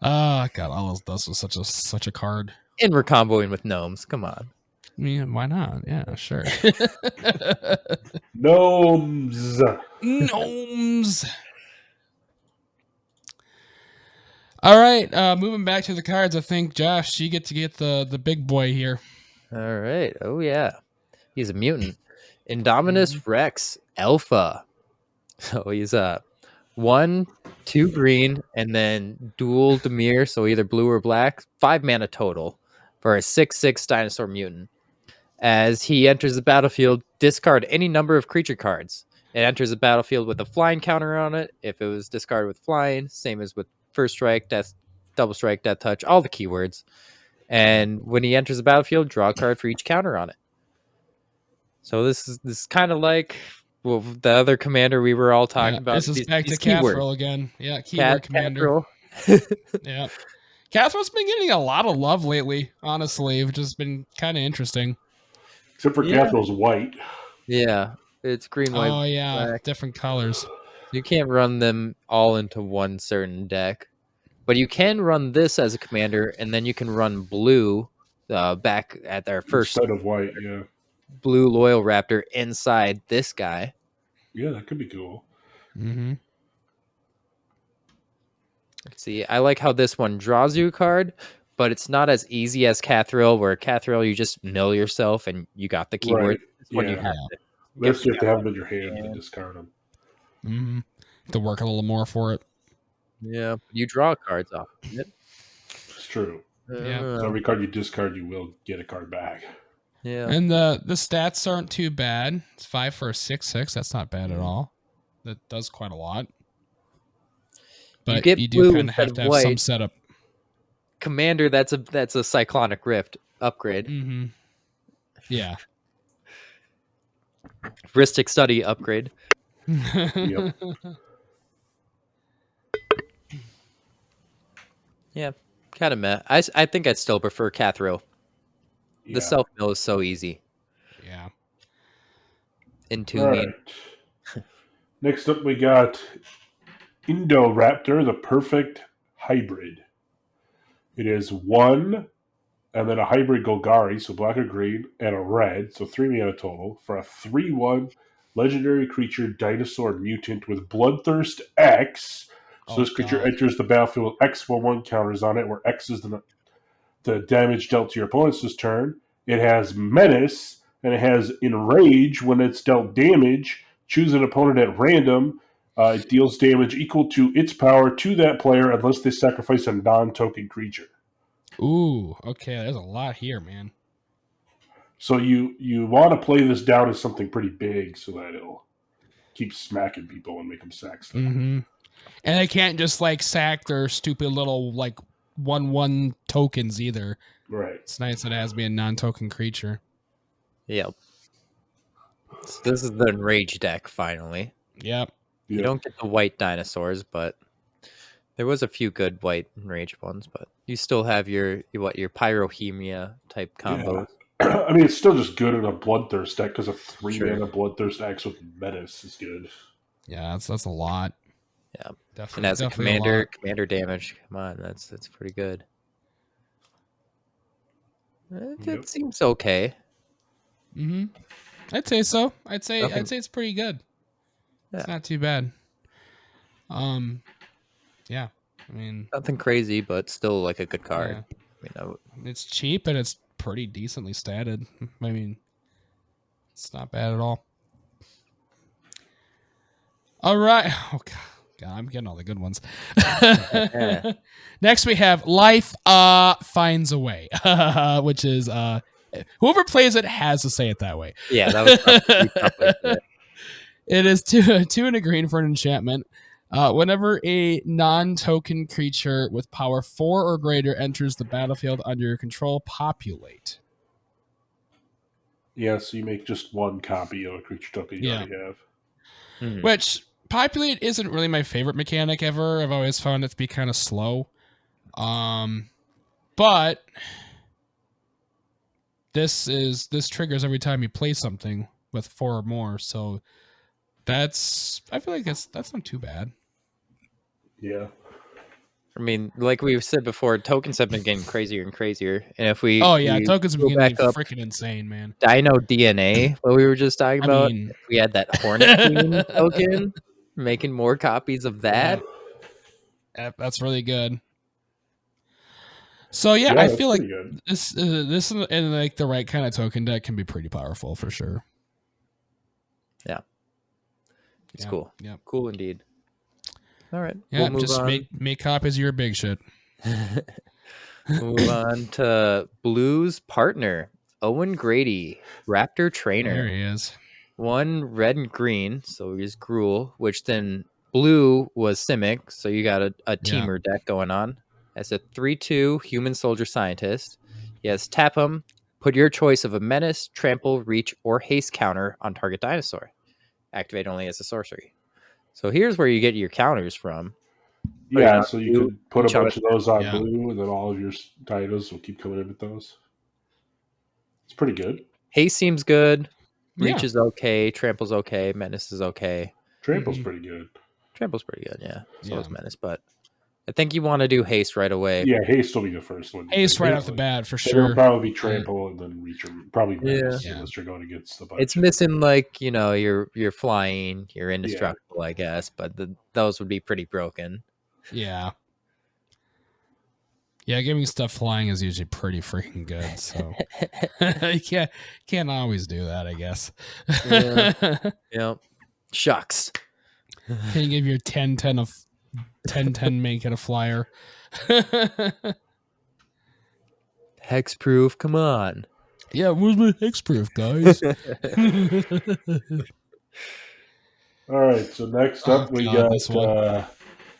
God, all those dust was such a card. And we're comboing with gnomes. Come on. I mean, why not? Yeah, sure. Gnomes. Gnomes. All right, moving back to the cards. I think Josh, you get to get the big boy here. All right. Oh yeah, he's a mutant. Indominus Rex Alpha. So he's 1, 2 green, and then dual Dimir, so either blue or black. 5 mana total for a 6/6 dinosaur mutant. As he enters the battlefield, discard any number of creature cards. It enters the battlefield with a flying counter on it. If it was discarded with flying, same as with first strike, death, double strike, death touch, all the keywords. And when he enters the battlefield, draw a card for each counter on it. So this is kind of like the other commander we were all talking about. This is back to Catherall again. Yeah, keyword commander. Yeah. Catherall's been getting a lot of love lately, honestly, which has been kind of interesting. Except for Catherall's white. Yeah, it's green, white, Oh, yeah, black. different colors. You can't run them all into one certain deck. But you can run this as a commander, and then you can run blue back at our first Instead of white, yeah. blue Loyal Raptor inside this guy. Yeah, that could be cool. Mm-hmm. Let's see, I like how this one draws you a card, but it's not as easy as Catherall, where Catherall you just mill yourself and you got the keyword. Right. This one you Yeah. have to This you have to have them in your hand to discard them. Mm-hmm. To work a little more for it. Yeah, you draw cards off of it. It's true. Yeah. So every card you discard, you will get a card back. Yeah. And the stats aren't too bad. It's 5 for a 6/6. That's not bad at all. That does quite a lot. But get you blue do kind of have instead to of have some white. setup. Commander, that's a Cyclonic Rift upgrade. Mm-hmm. Yeah. Ristic Study upgrade. Yep. Yeah, kind of meh. I think I'd still prefer Catherall. Yeah. The self mill is so easy. Yeah. Into All me. right. Next up, we got Indoraptor, the perfect hybrid. It is 1 and then a hybrid Golgari, so black or green, and a red, so 3 mana total, for a 3/1 legendary creature dinosaur mutant with Bloodthirst X. So this creature enters the battlefield with X/1/1 counters on it, where X is the damage dealt to your opponent's this turn. It has Menace, and it has Enrage. When it's dealt damage, choose an opponent at random. It deals damage equal to its power to that player unless they sacrifice a non-token creature. Ooh, okay. There's a lot here, man. So you want to play this down as something pretty big so that it'll keep smacking people and make them sack stuff. Mm-hmm. And they can't just like sack their stupid little like 1/1 tokens either. Right. It's nice that it has to be a non-token creature. Yep. So this is the Enrage deck finally. Yep. You don't get the white dinosaurs, but there was a few good white Enrage ones, but you still have your Pyrohemia type combos. Yeah. I mean, it's still just good in a Bloodthirst deck because a 3-mana Bloodthirst X with Menace is good. Yeah, that's a lot. Yeah, definitely. And as a commander damage, come on, that's pretty good. It seems okay. Mm-hmm. I'd say so. I'd say it's pretty good. Yeah. It's not too bad. Yeah. I mean, nothing crazy, but still like a good card. Yeah. It's cheap and it's pretty decently statted. I mean, it's not bad at all. All right. Oh God, I'm getting all the good ones. Next we have Life Finds a Way, which is whoever plays it has to say it that way. Yeah, that was It is two and a green for an enchantment. Whenever a non-token creature with power 4 or greater enters the battlefield under your control, populate. Yeah, so you make just one copy of a creature token you already have. Mm-hmm. Which, populate isn't really my favorite mechanic ever. I've always found it to be kind of slow. But this triggers every time you play something with 4 or more, so I feel like that's not too bad. Yeah. I mean, like we've said before, tokens have been getting crazier and crazier. And if we tokens have been getting freaking insane, man. Dino DNA, what we were just talking about. We had that Hornet Queen token, making more copies of that. Yeah, that's really good. So yeah, I feel like this and like the right kind of token deck can be pretty powerful for sure. Yeah. It's cool. Yeah. Cool indeed. All right. Yeah, we'll just make copies of your big shit. Move on to Blue's partner, Owen Grady, Raptor Trainer. There he is. 1 red and green, so he's Gruul, which then blue was Simic, so you got a teamer deck going on. As a 3/2 human soldier scientist. He has tap him, put your choice of a menace, trample, reach, or haste counter on target dinosaur. Activate only as a sorcery. So here's where you get your counters from. Yeah, so you could put a bunch of those on blue, and then all of your dinos will keep coming in with those. It's pretty good. Haste seems good. Reach is okay. Trample's okay. Menace is okay. Trample's pretty good. Trample's pretty good, yeah. So is Menace, but I think you want to do haste right away. Yeah, haste will be the first one. Haste right off the bat for sure. It'll probably be trample and then reach, probably Menace unless you're going against the bunch. It's missing like you're flying, you're indestructible, I guess, but those would be pretty broken. Yeah. Yeah, giving stuff flying is usually pretty freaking good, so you can't always do that, I guess. Yeah. Shucks. Can you give your 10/10 of 10/10 make it a flyer? Hexproof, come on. Yeah, where's my hexproof, guys? All right, so next up we got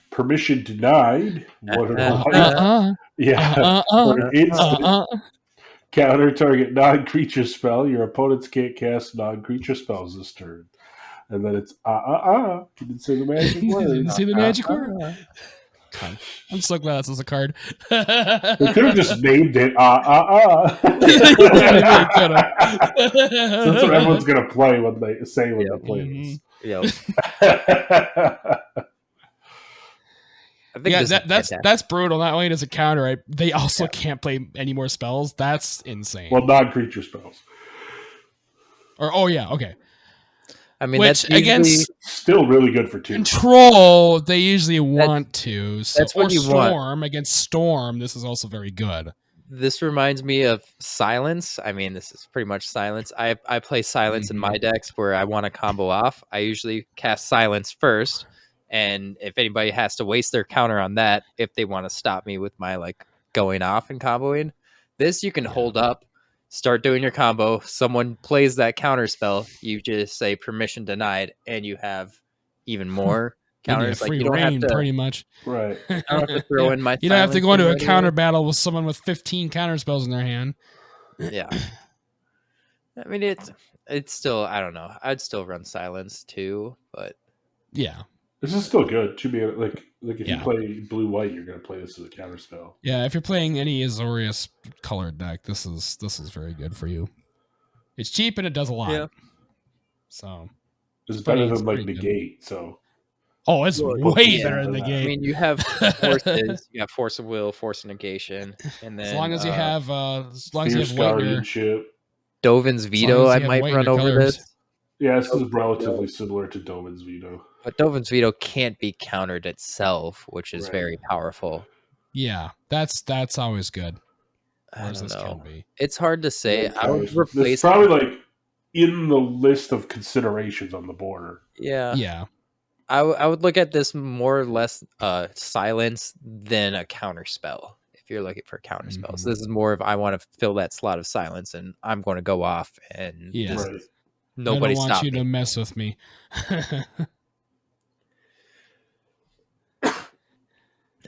Permission Denied. Counter target non-creature spell. Your opponents can't cast non-creature spells this turn. And then it's You didn't say the magic word. Didn't say the magic word. I'm so glad this is a card. They could have just named it That's what everyone's gonna play when they play this. Yep. I think this is fantastic. that's brutal. Not only does it counter it, they also can't play any more spells. That's insane. Well, non-creature spells. Okay. I mean, Which that's usually, against Still really good for 2. control, they usually want to. So, that's what or you storm want. against storm. This is also very good. This reminds me of silence. I mean, this is pretty much silence. I play silence in my decks where I want to combo off. I usually cast silence first, and if anybody has to waste their counter on that, if they want to stop me with my like going off and comboing, this you can hold up, start doing your combo. Someone plays that counter spell, you just say permission denied, and you have even more counters. Free Like you don't reign, have to pretty much. Right. I don't have to throw in my. You don't have to go into a silencing counter right battle with someone with 15 counter spells in their hand. away. Yeah. I mean, it's still, I don't know. I'd still run silence too, but Yeah. This is still good. To be like if you Yeah. play blue-white, you're going to play this as a counter spell. Yeah, if you're playing any Azorius colored deck, this is very good for you. It's cheap and it does a lot. Yeah. So It's better than like pretty good. negate. So it's Well, way yeah, better than the I game. mean, you have forces, you have force of will, force of negation, and then As long as you have fierce white, guardianship. Dovin's veto, I might run over colors. this. Yeah, this is relatively similar to Dovin's veto. But Dovin's veto can't be countered itself, which is Right. very powerful. Yeah, that's always good. I Whereas don't this know. can be. It's hard to say. Yeah, I would it's replace probably like in the list of considerations on the border. Yeah. Yeah. I would look at this more or less silence than a counter spell. If you're looking for counter spells, this is more of I want to fill that slot of silence, and I'm going to go off, and Yeah. just Right. nobody I don't want stop you me. to mess with me.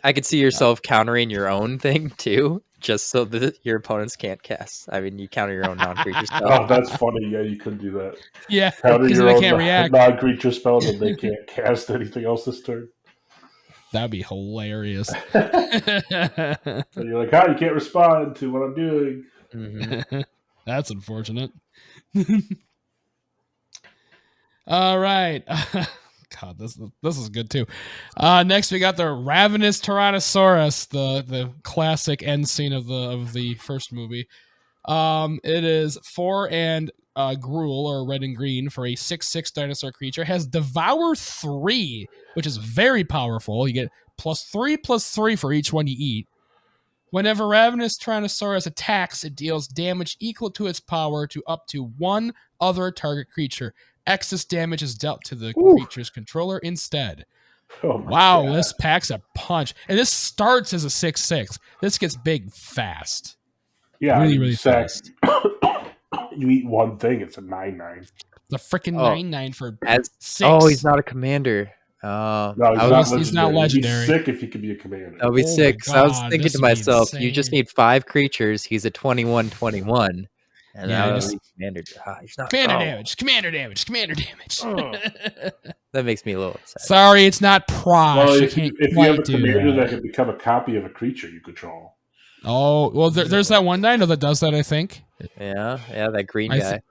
I could see yourself countering your own thing too, just so that your opponents can't cast. I mean, you counter your own non-creature spell. Oh, that's funny. Yeah, you could do that. Yeah, Counter because your they own can't react. non-creature spell, then they can't cast anything else this turn. That'd be hilarious. So you're like, you can't respond to what I'm doing. Mm-hmm. That's unfortunate. All right. God, this is good too. Next, we got the Ravenous Tyrannosaurus, the classic end scene of the first movie. It is 4 and Gruel, or red and green, for a 6/6 dinosaur creature. It has Devour 3, which is very powerful. You get +3/+3 for each one you eat. Whenever Ravenous Tyrannosaurus attacks, it deals damage equal to its power to up to one other target creature. Excess damage is dealt to the creature's controller instead. Oh my Wow, God. this packs a punch. And this starts as a 6/6. This gets big fast. Yeah, really, you really sack- fast. You eat one thing, it's a 9/9. The freaking 9/9 for 6. Oh, he's not a commander. No, he's not legendary. He'd be sick if he could be a commander. That would be Oh my sick. 'Cause I was God, thinking this to would be myself, you just insane. need 5 creatures. He's a 21/21. And Yeah, that would just- be commander. He's not, Commander damage. Commander damage. That makes me a little upset. Sorry, it's not Prosh. Well, You if can't you have a quite do commander that. that can become a copy of a creature you control. Oh, well, there's that one dino that does that, I think. Yeah, that green I guy. th-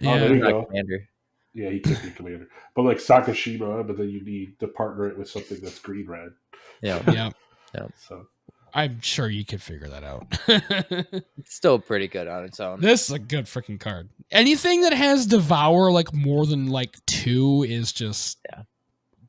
Oh, there Yeah. you Not go. commander. Yeah, he could be commander. But like Sakashima, but then you need to partner it with something that's green-red. Yeah, Yeah. So I'm sure you could figure that out. it's still pretty good on its own. This is a good freaking card. Anything that has Devour like more than like 2 is just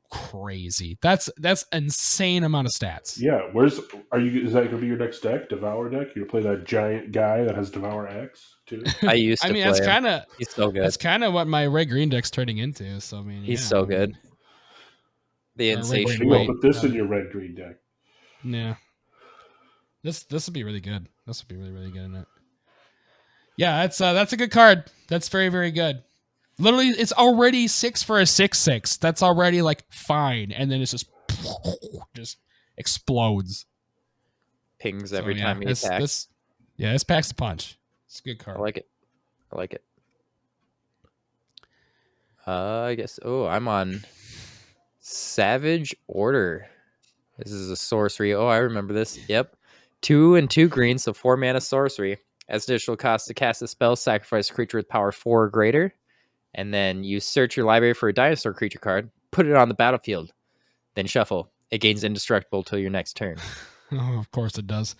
crazy. That's insane amount of stats. yeah, is that gonna be your next deck? Devour deck? You play that giant guy that has Devour X too? I used to I mean, play that's him. kind of He's so good. that's kind of what my red green deck's turning into. So I mean, He's yeah, so I mean, good. The Or red, insatiable. You green, go put this in rather. your red-green deck. Yeah. This would be really good. This would be really, really good in it. Yeah, that's a good card. That's very, very good. Literally, it's already 6 for a 6/6. That's already like fine, and then it's just explodes Pings So, every yeah, time he attacks. This packs a punch. It's a good I card. like it. I guess. Oh, I'm on Savage Order. This is a sorcery. Oh, I remember this. Yep. 2 and 2 green, so 4 mana sorcery. As additional cost to cast a spell, sacrifice a creature with power 4 or greater. And then you search your library for a dinosaur creature card, put it on the battlefield, then shuffle. it gains indestructible till your next turn. Oh, of course it does.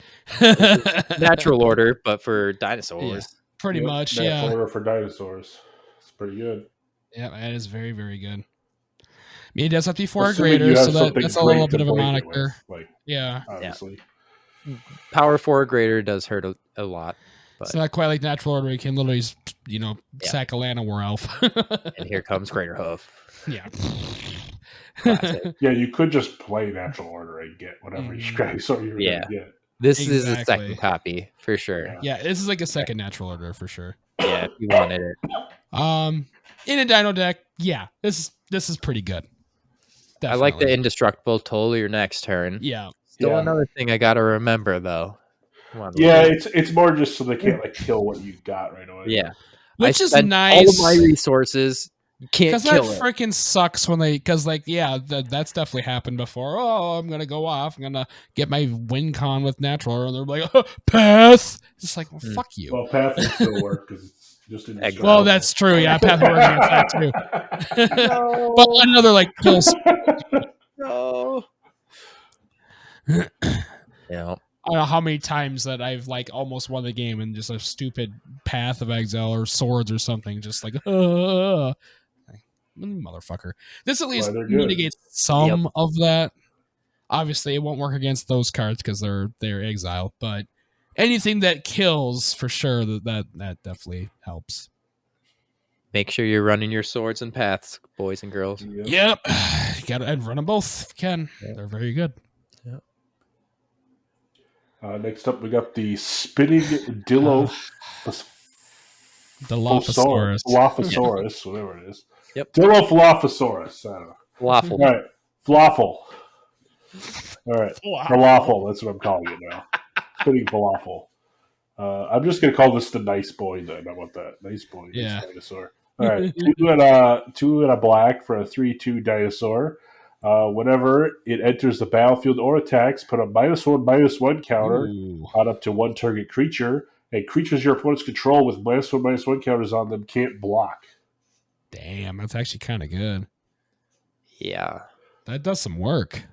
Natural order, but for dinosaurs. Pretty much, natural yeah. order for dinosaurs. It's pretty good. Yeah, that is very, very good. I mean, it does have to be 4 or Assuming greater, you have so something that's a great little to bit of a blank it moniker. with, like, Yeah. obviously. Power 4 or greater does hurt a lot. But It's not quite like natural order. You can literally, sack a Llanowar elf. and here comes Greater Hoof. Yeah. Classic. Yeah, you could just play natural order and get whatever dinosaur you're Yeah. going to get. This is a Exactly. second copy for sure. Yeah, this is like a second natural order for sure. Yeah, if you wanted it. In a dino deck, yeah, this is pretty good. Definitely. I like the indestructible till your next turn. Yeah. Still another thing I gotta remember though. Yeah, it's more just so they can't like kill what you got right away. Yeah. Which is spent nice. all of my resources. You can't Because that kill it. freaking sucks when that's definitely happened before. Oh, I'm gonna go off. I'm gonna get my win con with natural, and they're like, oh, path. It's like, well, fuck you. Well, path will still work because it's just in. Well, that's true. Yeah, path works against that too. But another like kills. No. Yeah. I don't know how many times that I've like almost won the game and just a stupid path of exile or swords or something, just like motherfucker. This at least mitigates some of that. Obviously, it won't work against those cards because they're exile, but anything that kills for sure that definitely helps. Make sure you're running your swords and paths, boys and girls. Yep. You gotta run them both if you can. Yep. They're very good. Yep. Next up, we got the spinning Dilophosaurus. Dilophosaurus, whatever it is. Yep. Dilophosaurus. I don't know. Waffle. All right. Falafel. All right. Falafel. That's what I'm calling it now. Spinning falafel. I'm just going to call this the nice boy then. How about that? Nice boy. Yeah. Nice dinosaur. All right. two and a black for a 3/2 dinosaur. Whenever it enters the battlefield or attacks, put a -1/-1 counter on up to one target creature, and creatures your opponents control with -1/-1 counters on them can't block. Damn, that's actually kind of good. Yeah. That does some work.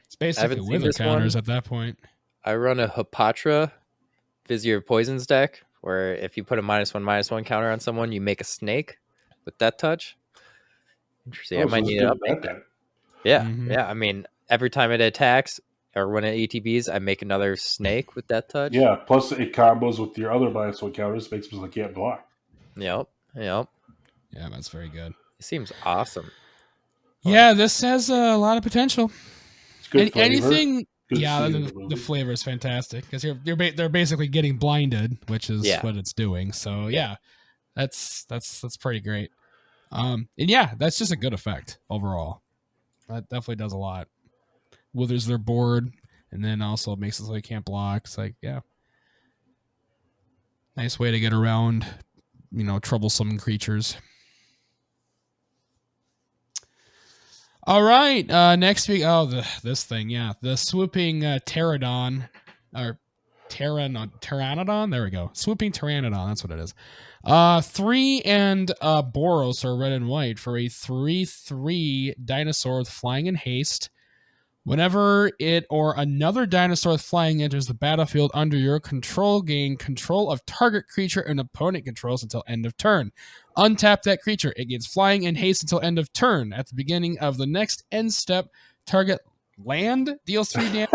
It's basically wither counters at that point. I run a Hopatra Vizier of Poisons deck, where if you put a -1/-1 counter on someone, you make a snake with that touch. Interesting. I might need to update that. Yeah, yeah. I mean, every time it attacks or when it ETBs, I make another snake with that touch. Yeah, plus it combos with your other -1 counters, makes them like can't block. Yep. Yeah, that's very good. It seems awesome. Yeah, this has a lot of potential. It's good flavor. Anything. Yeah, the flavor is fantastic because they're basically getting blinded, which is what it's doing. So yeah, that's pretty great. And yeah, that's just a good effect overall. That definitely does a lot. Withers their board, and then also makes it so they can't block. It's like, yeah, nice way to get around, troublesome creatures. All right, next week. Oh, this thing, yeah, the swooping pteranodon or pteranodon. There we go. Swooping pteranodon. That's what it is. 3 and Boros are red and white for a 3/3 dinosaur with flying and haste. Whenever it or another dinosaur with flying enters the battlefield under your control, gain control of target creature and opponent controls until end of turn. Untap that creature. It gains flying and haste until end of turn. At the beginning of the next end step, target land deals 3 damage.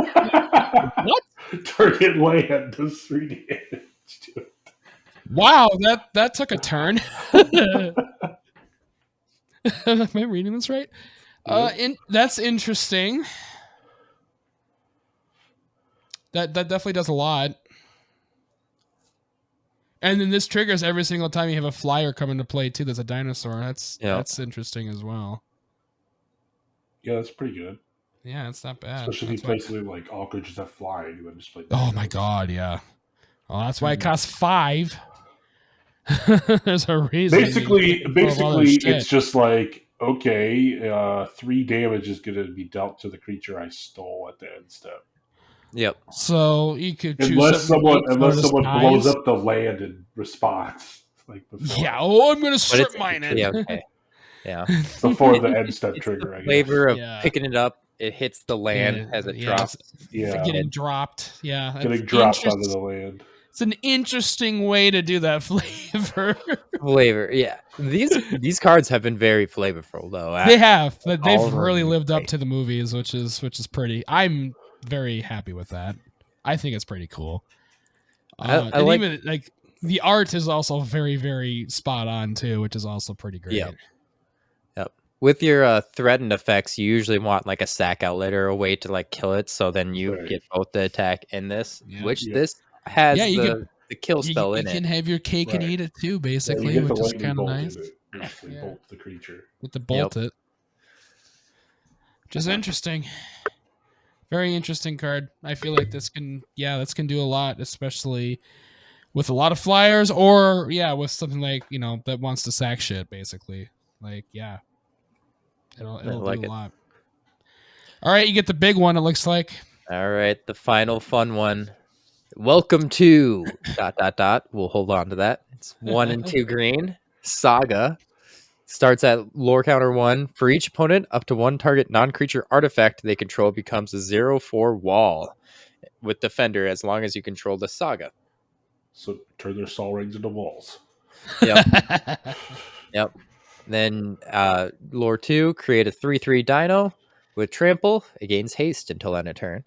What? Target land does 3 damage. Wow, that took a turn. Am I reading this right? That's interesting. That definitely does a lot. And then this triggers every single time you have a flyer come into play too. That's a dinosaur. That's interesting as well. Yeah, that's pretty good. Yeah, it's not bad. Especially if you play something like all creatures have flying, then just play. Oh my god, yeah. Well, that's why it costs 5. There's a reason. Basically, it's just like, okay, 3 damage is going to be dealt to the creature I stole at the end step. Yep. So you could choose unless someone blows up the land in response, like before. Yeah. Oh, I'm going to strip mine it. Yeah. Okay. Yeah. Before the end step trigger. I guess. Flavor of picking it up, it hits the land as it drops. Yeah. Getting dropped. Yeah. Getting dropped onto the land. It's an interesting way to do that flavor. Flavor, yeah. These cards have been very flavorful though. They have, but All they've of them really are lived up great. to the movies, which is pretty. I'm very happy with that. I think it's pretty cool. I and like- even like the art is also very, very spot on too, which is also pretty great. Yep. With your threatened effects, you usually want like a sack outlet or a way to like kill it, so then you Right. get both the attack and this, Yeah. which Yeah. this has Yeah, you the kill spell You in can it. have your cake and Right. eat it too, Yeah, basically, you get the which is lightning kind of bolt nice. in it. Basically, Yeah. bolt the creature. With the bolt it, which is interesting. Very interesting card. I feel like this can do a lot, especially with a lot of flyers, or with something like that wants to sack shit, basically. Like it'll like do it. a lot. All right, you get the big one. It looks like. All right, the final fun one. Welcome to ... We'll hold on to that. It's 1 and 2 green. Saga starts at lore counter 1. For each opponent, up to one target non-creature artifact they control becomes a 0/4 wall with defender as long as you control the Saga. So turn their Sol Rings into walls. Yep. Then lore 2, create a 3/3 dino with trample. It gains haste until end of turn.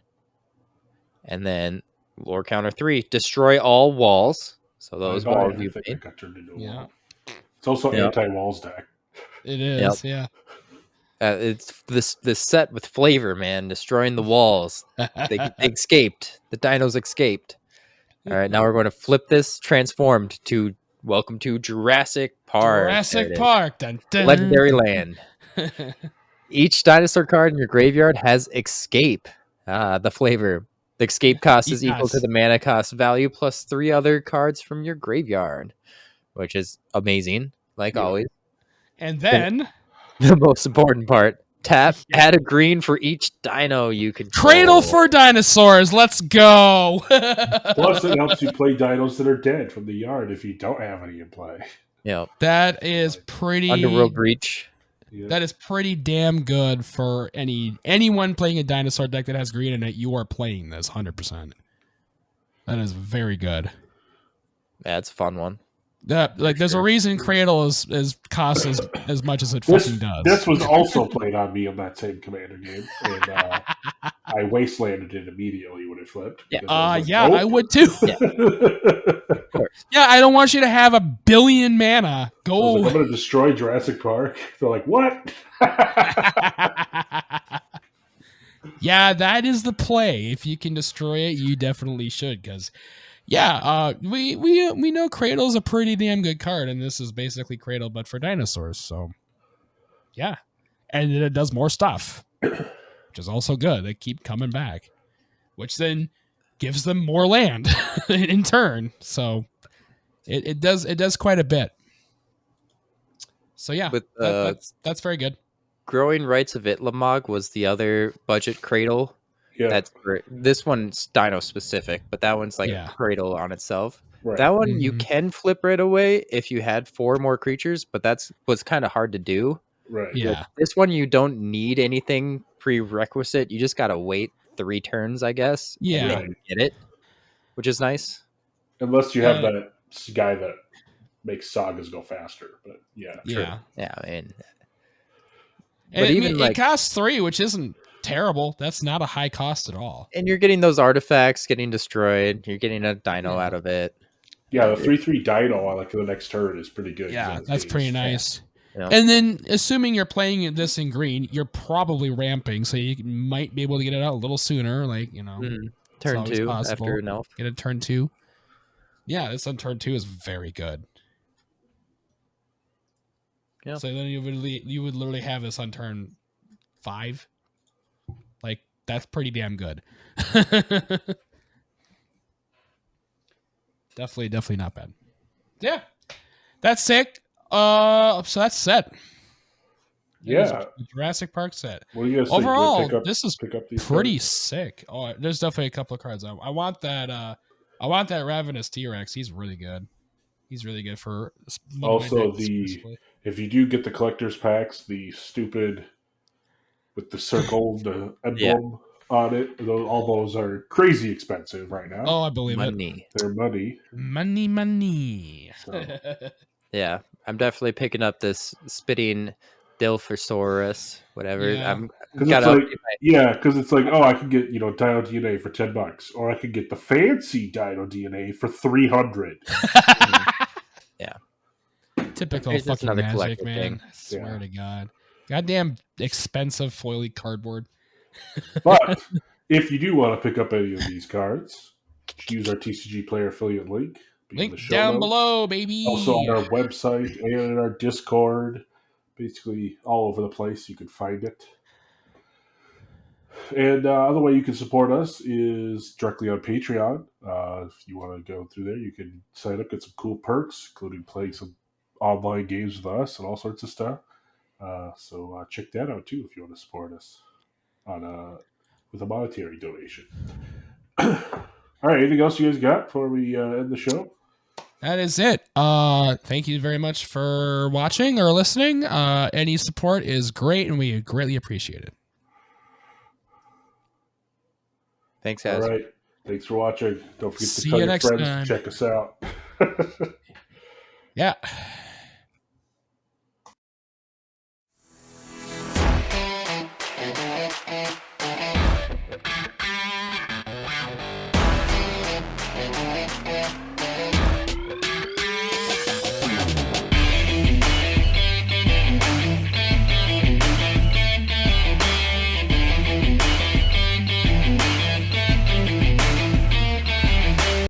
And then lore counter 3, destroy all walls. So those I buy walls you everything made. that got turned into a Yeah. wall. It's also Yep. anti-walls deck. It is, yeah. It's this set with flavor, man. Destroying the walls. They escaped. The dinos escaped. All right, now we're going to flip this transformed to welcome to Jurassic Park. Jurassic Park. Dun, dun. Legendary land. Each dinosaur card in your graveyard has escape. The flavor. The escape cost is equal to the mana cost value plus 3 other cards from your graveyard, which is amazing, like always. And then The most important part. Tap, add a green for each dino you control. Cradle for dinosaurs. Let's go. Plus, it helps you play dinos that are dead from the yard if you don't have any in play. Yeah. That is pretty Underworld Breach. Yeah. That is pretty damn good for anyone playing a dinosaur deck that has green in it. You are playing this 100%. That is very good. Yeah, it's a fun one. There's a reason Cradle is costs as much as it fucking does. This was also played on me in that same Commander game, and I wastelanded it immediately when it flipped. Yeah. I would too. Yeah. Of course. Yeah, I don't want you to have 1 billion mana. Go. I'm going to destroy Jurassic Park. They're like, what? Yeah, that is the play. If you can destroy it, you definitely should. Because, we know Cradle's a pretty damn good card, and this is basically Cradle but for dinosaurs. So, yeah, and then it does more stuff, which is also good. They keep coming back, which then gives them more land in turn. So, it does quite a bit. So yeah, With that's very good. Growing Rights of Itlamog was the other budget Cradle. Yeah. That's this one's dino specific, but that one's like a Cradle on itself. Right. That one you can flip right away if you had 4 more creatures, but that's was kind of hard to do. Right. Yeah. This one you don't need anything prerequisite. You just gotta wait 3 turns, I guess. Yeah. And then get it, which is nice. Unless you have that guy that makes sagas go faster, but yeah. Yeah. Yeah, and it costs 3, which isn't terrible. That's not a high cost at all. And you're getting those artifacts getting destroyed. You're getting a dino out of it. Yeah, the 3/3 dino on the next turn is pretty good. Yeah, that's pretty nice. Yeah. And then, assuming you're playing this in green, you're probably ramping, so you might be able to get it out a little sooner. Turn 2 possible. after an elf. Get a turn 2. Yeah, this on turn 2 is very good. Yeah. So then you would literally have this on turn 5. Like, that's pretty damn good. Definitely not bad. Yeah. That's sick. So that's set. Yeah. Jurassic Park set. What do you guys think? Overall, this is pick up these pretty cards? sick. Oh, there's definitely a couple of cards. I want that. I want that Ravenous T-Rex. He's really good. He's really good for. Also, if you do get the collector's packs, the stupid with the circled emblem on it. All those are crazy expensive right now. Oh, I believe it. Money. They're money. Money. So. Yeah, I'm definitely picking up this spitting Dilphosaurus, whatever. Yeah. I'm Because got it's like, because it's like, oh, I can get Dino DNA for $10, or I could get the fancy Dino DNA for $300. Yeah. Typical Here's just fucking another Magic, collector man. thing. I swear Yeah. to God. Goddamn expensive foily cardboard. But if you do want to pick up any of these cards, use our TCG Player affiliate link. Be in Link the show down notes. below, baby. Also on our website and in our Discord. Basically all over the place. You can find it. And other way you can support us is directly on Patreon. If you want to go through there, you can sign up, get some cool perks, including playing some online games with us and all sorts of stuff. So check that out too if you want to support us on with a monetary donation. All right, anything else you guys got before we end the show? That is it. Thank you very much for watching or listening. Any support is great, and we greatly appreciate it. Thanks, All guys. right. Thanks for watching. Don't forget See to tell you your next friends time. to check us out. Yeah.